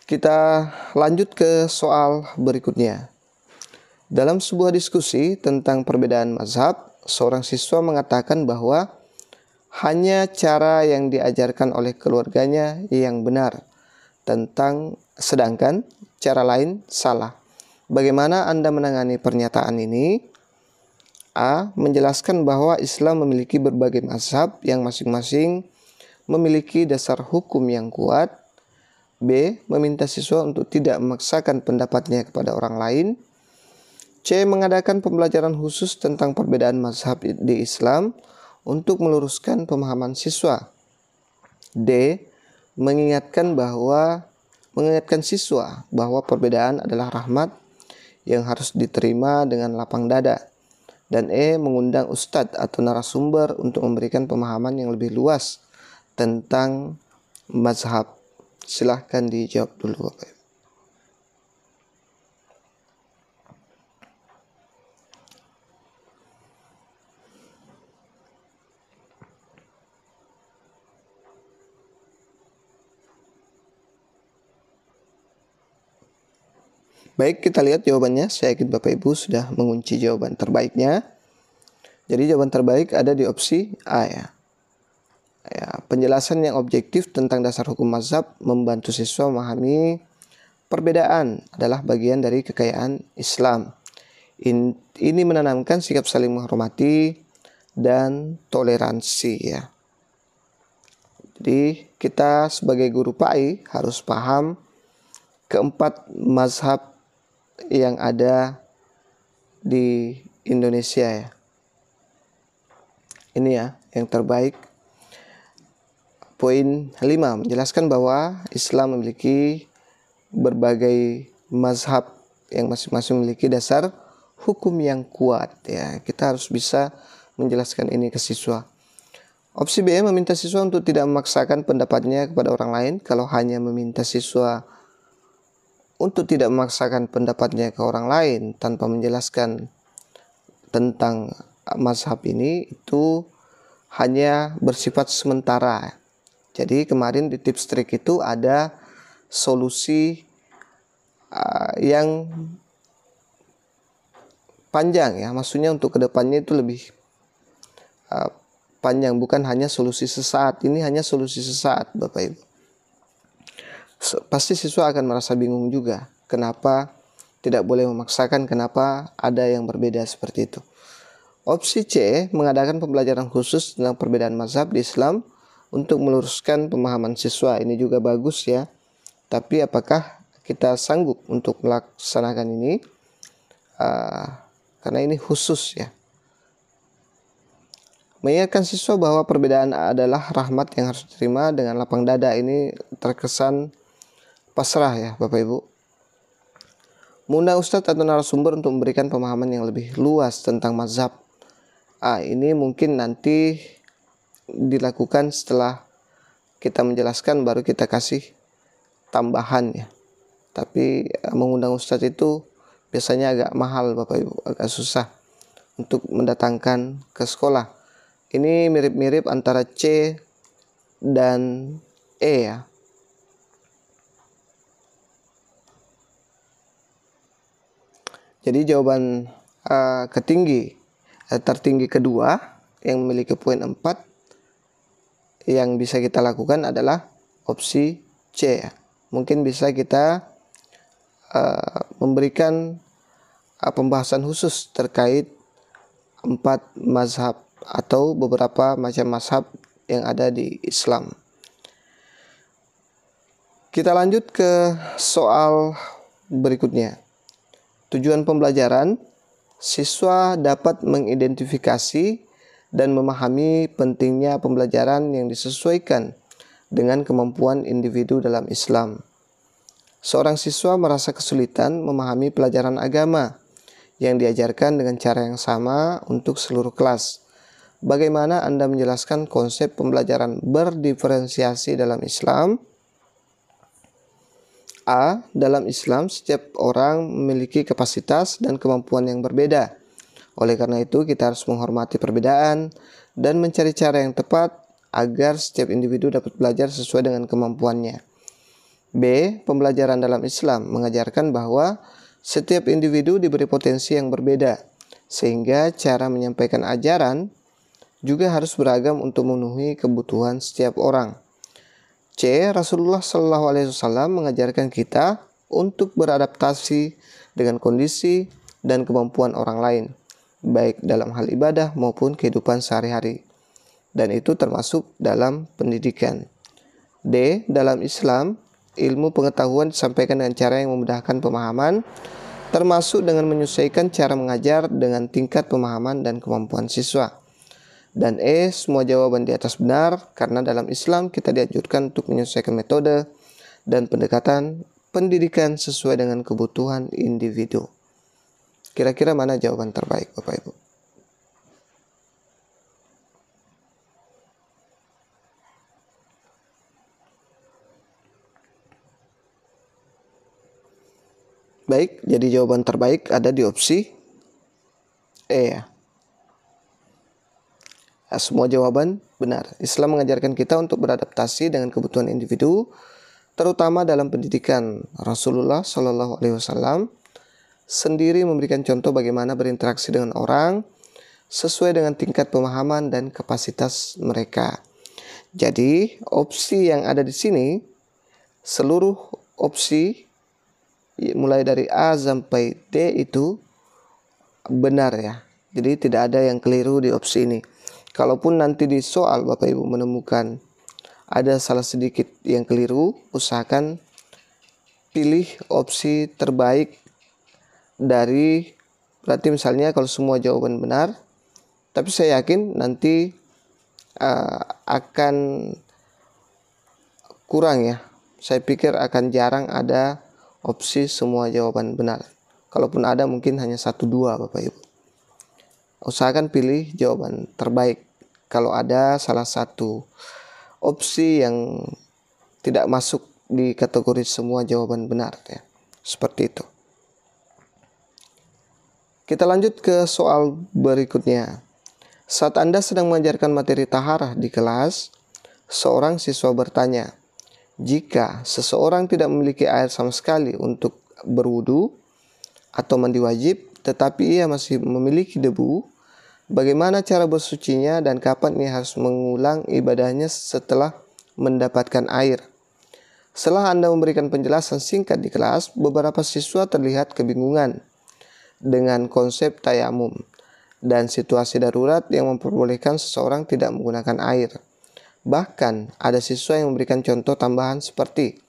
Kita lanjut ke soal berikutnya. Dalam sebuah diskusi tentang perbedaan mazhab, seorang siswa mengatakan bahwa hanya cara yang diajarkan oleh keluarganya yang benar, sedangkan cara lain salah. Bagaimana Anda menangani pernyataan ini? A. Menjelaskan bahwa Islam memiliki berbagai mazhab yang masing-masing memiliki dasar hukum yang kuat. B. Meminta siswa untuk tidak memaksakan pendapatnya kepada orang lain. C. Mengadakan pembelajaran khusus tentang perbedaan mazhab di Islam untuk meluruskan pemahaman siswa. D. Mengingatkan siswa bahwa perbedaan adalah rahmat yang harus diterima dengan lapang dada. Dan E. Mengundang ustadz atau narasumber untuk memberikan pemahaman yang lebih luas tentang mazhab. Silahkan dijawab dulu Bapak. Baik, kita lihat jawabannya. Saya yakin Bapak Ibu sudah mengunci jawaban terbaiknya. Jadi jawaban terbaik ada di opsi A ya. Penjelasan yang objektif tentang dasar hukum mazhab membantu siswa memahami perbedaan adalah bagian dari kekayaan Islam. Ini menanamkan sikap saling menghormati dan toleransi ya. Jadi kita sebagai guru PAI harus paham keempat mazhab yang ada di Indonesia ya. Ini ya yang terbaik. Poin 5 menjelaskan bahwa Islam memiliki berbagai mazhab yang masing-masing memiliki dasar hukum yang kuat ya. Kita harus bisa menjelaskan ini ke siswa. Opsi B, meminta siswa untuk tidak memaksakan pendapatnya kepada orang lain. Kalau hanya meminta siswa untuk tidak memaksakan pendapatnya ke orang lain tanpa menjelaskan tentang mazhab ini, itu hanya bersifat sementara. Jadi kemarin di tips trik itu ada solusi yang panjang ya, maksudnya untuk kedepannya itu lebih panjang, bukan hanya solusi sesaat. Ini hanya solusi sesaat, Bapak Ibu. Pasti siswa akan merasa bingung juga, kenapa tidak boleh memaksakan, kenapa ada yang berbeda seperti itu. Opsi C, mengadakan pembelajaran khusus tentang perbedaan mazhab di Islam untuk meluruskan pemahaman siswa. Ini juga bagus ya, tapi apakah kita sanggup untuk melaksanakan ini? Karena ini khusus ya. Mengingatkan siswa bahwa perbedaan adalah rahmat yang harus diterima dengan lapang dada, ini terkesan pasrah ya Bapak Ibu. Mengundang ustadz atau narasumber untuk memberikan pemahaman yang lebih luas tentang mazhab. Ini mungkin nanti dilakukan setelah kita menjelaskan, baru kita kasih tambahan ya. Tapi mengundang ustadz itu biasanya agak mahal Bapak Ibu, agak susah untuk mendatangkan ke sekolah. Ini mirip-mirip antara C dan E ya. Jadi jawaban tertinggi kedua yang memiliki poin 4 yang bisa kita lakukan adalah opsi C. Mungkin bisa kita memberikan pembahasan khusus terkait 4 mazhab atau beberapa macam mazhab yang ada di Islam. Kita lanjut ke soal berikutnya. Tujuan pembelajaran, siswa dapat mengidentifikasi dan memahami pentingnya pembelajaran yang disesuaikan dengan kemampuan individu dalam Islam. Seorang siswa merasa kesulitan memahami pelajaran agama yang diajarkan dengan cara yang sama untuk seluruh kelas. Bagaimana Anda menjelaskan konsep pembelajaran berdiferensiasi dalam Islam? A. Dalam Islam, setiap orang memiliki kapasitas dan kemampuan yang berbeda. Oleh karena itu, kita harus menghormati perbedaan dan mencari cara yang tepat agar setiap individu dapat belajar sesuai dengan kemampuannya. B. Pembelajaran dalam Islam mengajarkan bahwa setiap individu diberi potensi yang berbeda, sehingga cara menyampaikan ajaran juga harus beragam untuk memenuhi kebutuhan setiap orang. C. Rasulullah SAW mengajarkan kita untuk beradaptasi dengan kondisi dan kemampuan orang lain, baik dalam hal ibadah maupun kehidupan sehari-hari. Dan itu termasuk dalam pendidikan. D. Dalam Islam, ilmu pengetahuan disampaikan dengan cara yang memudahkan pemahaman, termasuk dengan menyesuaikan cara mengajar dengan tingkat pemahaman dan kemampuan siswa. Dan E, semua jawaban di atas benar, karena dalam Islam kita dianjurkan untuk menyesuaikan metode dan pendekatan pendidikan sesuai dengan kebutuhan individu. Kira-kira mana jawaban terbaik, Bapak Ibu? Baik, jadi jawaban terbaik ada di opsi E ya. Semua jawaban benar. Islam mengajarkan kita untuk beradaptasi dengan kebutuhan individu, terutama dalam pendidikan. Rasulullah SAW sendiri memberikan contoh bagaimana berinteraksi dengan orang sesuai dengan tingkat pemahaman dan kapasitas mereka. Jadi, opsi yang ada di sini, seluruh opsi mulai dari A sampai D itu benar ya. Jadi tidak ada yang keliru di opsi ini. Kalaupun nanti di soal Bapak Ibu menemukan ada salah sedikit yang keliru, usahakan pilih opsi terbaik dari, berarti misalnya kalau semua jawaban benar, tapi saya yakin nanti akan kurang ya. Saya pikir akan jarang ada opsi semua jawaban benar. Kalaupun ada mungkin hanya 1-2 Bapak Ibu. Usahakan pilih jawaban terbaik. Kalau ada salah satu opsi yang tidak masuk di kategori semua jawaban benar ya. Seperti itu. Kita lanjut ke soal berikutnya. Saat Anda sedang mengajarkan materi taharah di kelas, seorang siswa bertanya, jika seseorang tidak memiliki air sama sekali untuk berwudu atau mandi wajib, tetapi ia masih memiliki debu, bagaimana cara bersucinya dan kapan ia harus mengulang ibadahnya setelah mendapatkan air? Setelah Anda memberikan penjelasan singkat di kelas, beberapa siswa terlihat kebingungan dengan konsep tayamum dan situasi darurat yang memperbolehkan seseorang tidak menggunakan air. Bahkan ada siswa yang memberikan contoh tambahan seperti,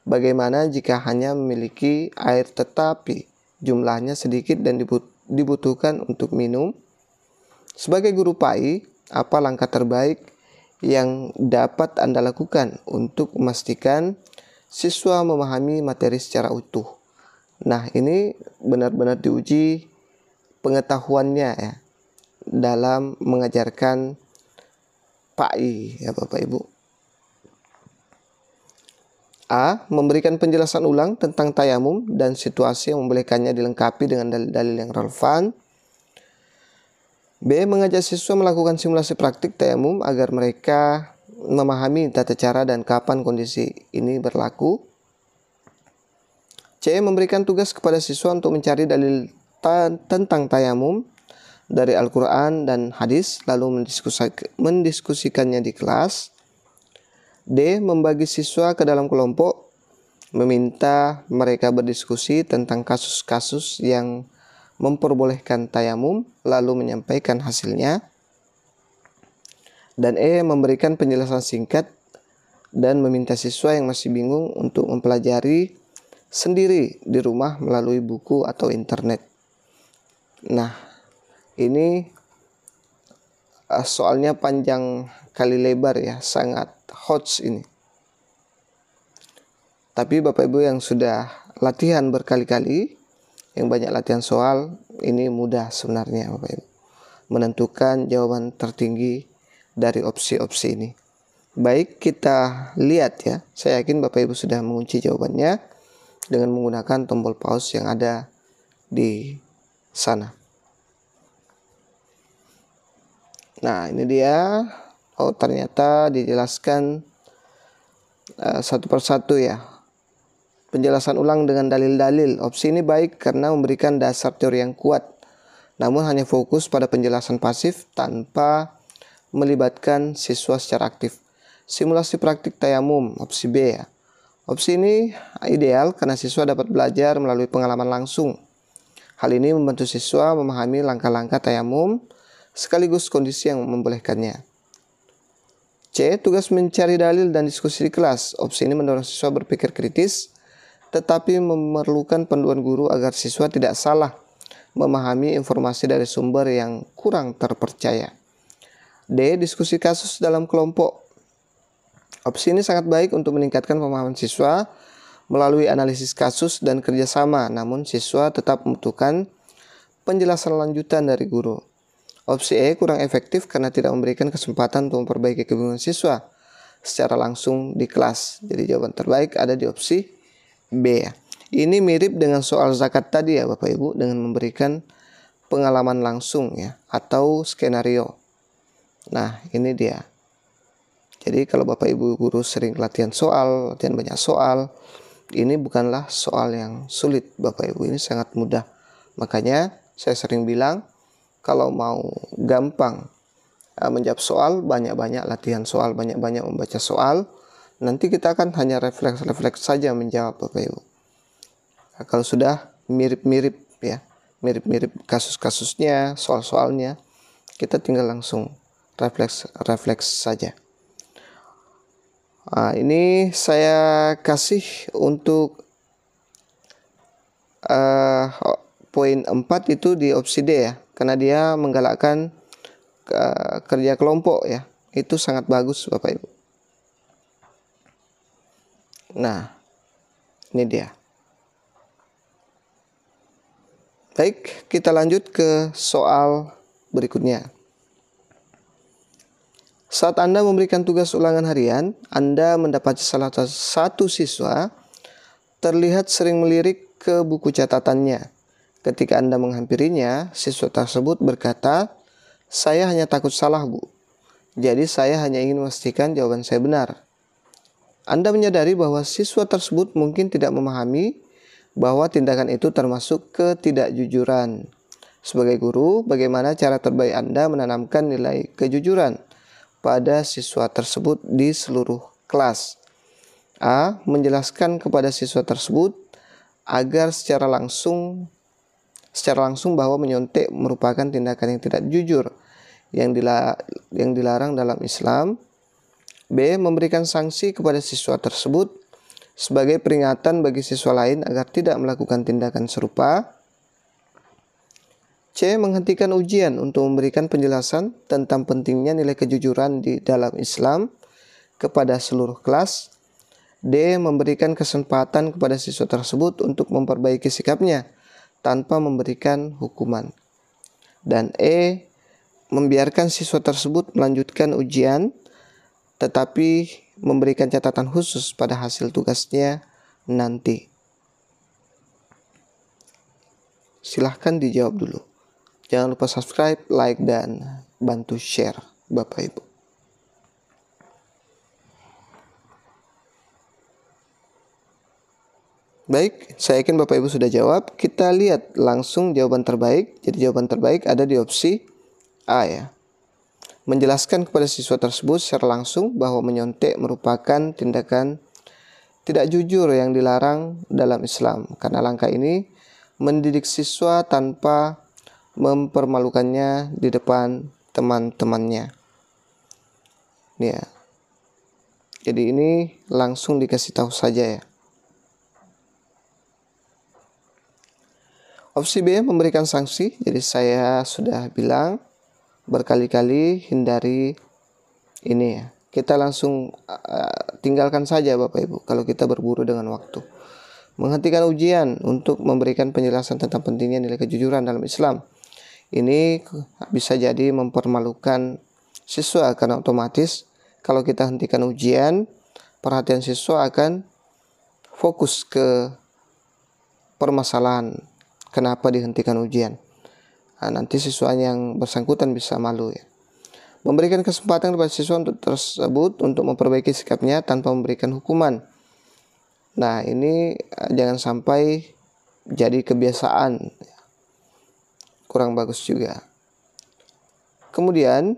bagaimana jika hanya memiliki air tetapi jumlahnya sedikit dan dibutuhkan untuk minum? Sebagai guru PAI, apa langkah terbaik yang dapat Anda lakukan untuk memastikan siswa memahami materi secara utuh? Nah, ini benar-benar diuji pengetahuannya ya dalam mengajarkan PAI ya Bapak Ibu. A. Memberikan penjelasan ulang tentang tayamum dan situasi yang membolehkannya dilengkapi dengan dalil-dalil yang relevan. B. Mengajak siswa melakukan simulasi praktik tayamum agar mereka memahami tata cara dan kapan kondisi ini berlaku. C. Memberikan tugas kepada siswa untuk mencari dalil tentang tayamum dari Al-Quran dan hadis, lalu mendiskusikannya di kelas. D. Membagi siswa ke dalam kelompok, meminta mereka berdiskusi tentang kasus-kasus yang memperbolehkan tayamum, lalu menyampaikan hasilnya. Dan E. Memberikan penjelasan singkat dan meminta siswa yang masih bingung untuk mempelajari sendiri di rumah melalui buku atau internet. Nah, ini soalnya panjang kali lebar ya, sangat hot ini. Tapi Bapak Ibu yang sudah latihan berkali-kali, yang banyak latihan soal, ini mudah sebenarnya Bapak Ibu menentukan jawaban tertinggi dari opsi-opsi ini. Baik, kita lihat ya. Saya yakin Bapak Ibu sudah mengunci jawabannya dengan menggunakan tombol pause yang ada di sana. Nah, ini dia. Oh, ternyata dijelaskan satu persatu ya. Penjelasan ulang dengan dalil-dalil. Opsi ini baik karena memberikan dasar teori yang kuat, namun hanya fokus pada penjelasan pasif tanpa melibatkan siswa secara aktif. Simulasi praktik tayamum, opsi B ya. Opsi ini ideal karena siswa dapat belajar melalui pengalaman langsung. Hal ini membantu siswa memahami langkah-langkah tayamum sekaligus kondisi yang membolehkannya. C. Tugas mencari dalil dan diskusi di kelas. Opsi ini mendorong siswa berpikir kritis, tetapi memerlukan panduan guru agar siswa tidak salah memahami informasi dari sumber yang kurang terpercaya. D. Diskusi kasus dalam kelompok. Opsi ini sangat baik untuk meningkatkan pemahaman siswa melalui analisis kasus dan kerjasama, namun siswa tetap membutuhkan penjelasan lanjutan dari guru. Opsi E kurang efektif karena tidak memberikan kesempatan untuk memperbaiki kebingungan siswa secara langsung di kelas. Jadi jawaban terbaik ada di opsi B ya. Ini mirip dengan soal zakat tadi ya Bapak Ibu, dengan memberikan pengalaman langsung ya atau skenario. Nah, ini dia. Jadi kalau Bapak Ibu guru sering latihan banyak soal, ini bukanlah soal yang sulit Bapak Ibu, ini sangat mudah. Makanya saya sering bilang, kalau mau gampang menjawab soal, banyak-banyak latihan soal, banyak-banyak membaca soal. Nanti kita akan hanya refleks saja menjawab Bapak Ibu. Nah, kalau sudah mirip-mirip ya, mirip-mirip kasus-kasusnya, soal-soalnya, kita tinggal langsung refleks saja. Nah, ini saya kasih untuk poin 4 itu di opsi D ya, karena dia menggalakkan kerja kelompok ya. Itu sangat bagus Bapak Ibu. Nah, ini dia. Baik, kita lanjut ke soal berikutnya. Saat Anda memberikan tugas ulangan harian, Anda mendapati salah satu siswa terlihat sering melirik ke buku catatannya. Ketika Anda menghampirinya, siswa tersebut berkata, "Saya hanya takut salah, Bu. Jadi saya hanya ingin memastikan jawaban saya benar." Anda menyadari bahwa siswa tersebut mungkin tidak memahami bahwa tindakan itu termasuk ketidakjujuran. Sebagai guru, bagaimana cara terbaik Anda menanamkan nilai kejujuran pada siswa tersebut di seluruh kelas? A. Menjelaskan kepada siswa tersebut agar secara langsung bahwa menyontek merupakan tindakan yang tidak jujur yang dilarang dalam Islam. B. Memberikan sanksi kepada siswa tersebut sebagai peringatan bagi siswa lain agar tidak melakukan tindakan serupa. C. Menghentikan ujian untuk memberikan penjelasan tentang pentingnya nilai kejujuran di dalam Islam kepada seluruh kelas. D. Memberikan kesempatan kepada siswa tersebut untuk memperbaiki sikapnya tanpa memberikan hukuman. Dan E. Membiarkan siswa tersebut melanjutkan ujian tetapi memberikan catatan khusus pada hasil tugasnya nanti. Silahkan dijawab dulu. Jangan lupa subscribe, like, dan bantu share, Bapak Ibu. Baik, saya yakin Bapak Ibu sudah jawab. Kita lihat langsung jawaban terbaik. Jadi jawaban terbaik ada di opsi A ya. Menjelaskan kepada siswa tersebut secara langsung bahwa menyontek merupakan tindakan tidak jujur yang dilarang dalam Islam. Karena langkah ini mendidik siswa tanpa mempermalukannya di depan teman-temannya. Ya. Jadi ini langsung dikasih tahu saja ya. Opsi B memberikan sanksi. Jadi saya sudah bilang berkali-kali hindari ini ya. Kita langsung tinggalkan saja Bapak Ibu kalau kita berburu dengan waktu. Menghentikan ujian untuk memberikan penjelasan tentang pentingnya nilai kejujuran dalam Islam. Ini bisa jadi mempermalukan siswa karena otomatis kalau kita hentikan ujian, perhatian siswa akan fokus ke permasalahan kenapa dihentikan ujian. Nah, nanti siswa yang bersangkutan bisa malu ya. Memberikan kesempatan kepada siswa tersebut untuk memperbaiki sikapnya tanpa memberikan hukuman. Nah, ini jangan sampai jadi kebiasaan. Kurang bagus juga. Kemudian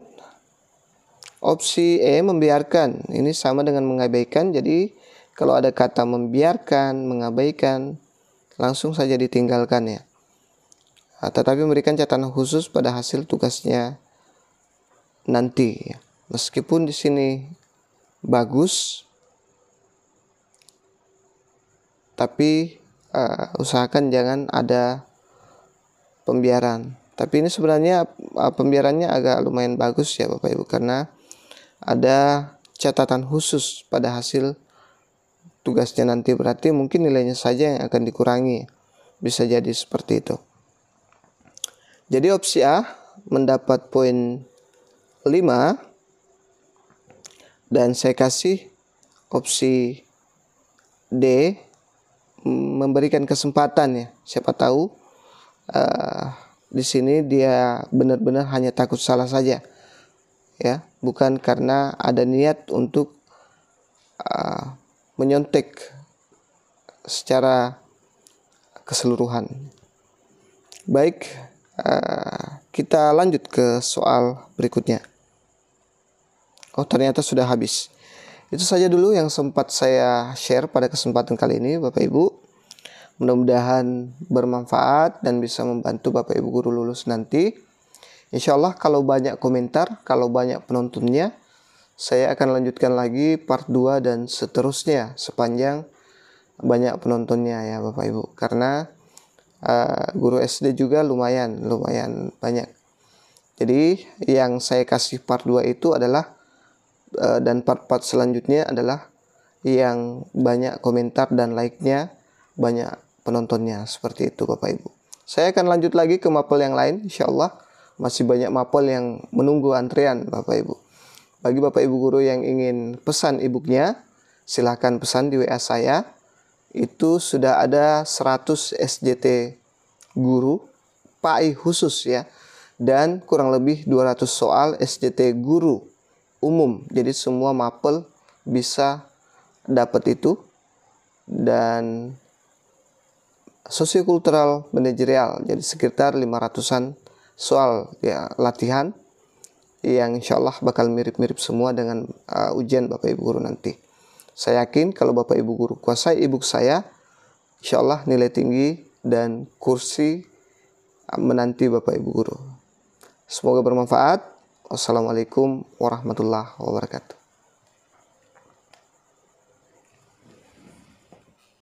opsi E membiarkan. Ini sama dengan mengabaikan. Jadi kalau ada kata membiarkan, mengabaikan, langsung saja ditinggalkan ya. Tetapi memberikan catatan khusus pada hasil tugasnya nanti ya. Meskipun di sini bagus, tapi usahakan jangan ada pembiaran. Tapi ini sebenarnya pembiarannya agak lumayan bagus ya Bapak Ibu, karena ada catatan khusus pada hasil tugasnya nanti, berarti mungkin nilainya saja yang akan dikurangi. Bisa jadi seperti itu. Jadi opsi A mendapat poin 5 dan saya kasih opsi D memberikan kesempatan ya. Siapa tahu di sini dia benar-benar hanya takut salah saja ya, bukan karena ada niat untuk menyontek secara keseluruhan. Baik, kita lanjut ke soal berikutnya. Oh, ternyata sudah habis. Itu saja dulu yang sempat saya share pada kesempatan kali ini Bapak Ibu. Mudah-mudahan bermanfaat dan bisa membantu Bapak Ibu guru lulus nanti. Insya Allah kalau banyak komentar, kalau banyak penontonnya, saya akan lanjutkan lagi part 2 dan seterusnya sepanjang banyak penontonnya ya Bapak Ibu. Karena guru SD juga lumayan banyak. Jadi yang saya kasih part 2 itu adalah dan part-part selanjutnya adalah yang banyak komentar dan like-nya, banyak penontonnya, seperti itu Bapak Ibu. Saya akan lanjut lagi ke mapel yang lain, insya Allah. Masih banyak mapel yang menunggu antrian Bapak Ibu. Bagi Bapak Ibu guru yang ingin pesan e-booknya, silahkan pesan di WA saya. Itu sudah ada 100 SJT guru, PAI khusus ya. Dan kurang lebih 200 soal SJT guru umum. Jadi semua mapel bisa dapat itu. Dan sosiokultural manajerial, jadi sekitar 500-an soal ya latihan yang insya Allah bakal mirip-mirip semua dengan ujian Bapak Ibu guru nanti. Saya yakin kalau Bapak Ibu guru kuasai e-book saya, insya Allah nilai tinggi dan kursi menanti Bapak Ibu guru. Semoga bermanfaat. Wassalamualaikum warahmatullahi wabarakatuh.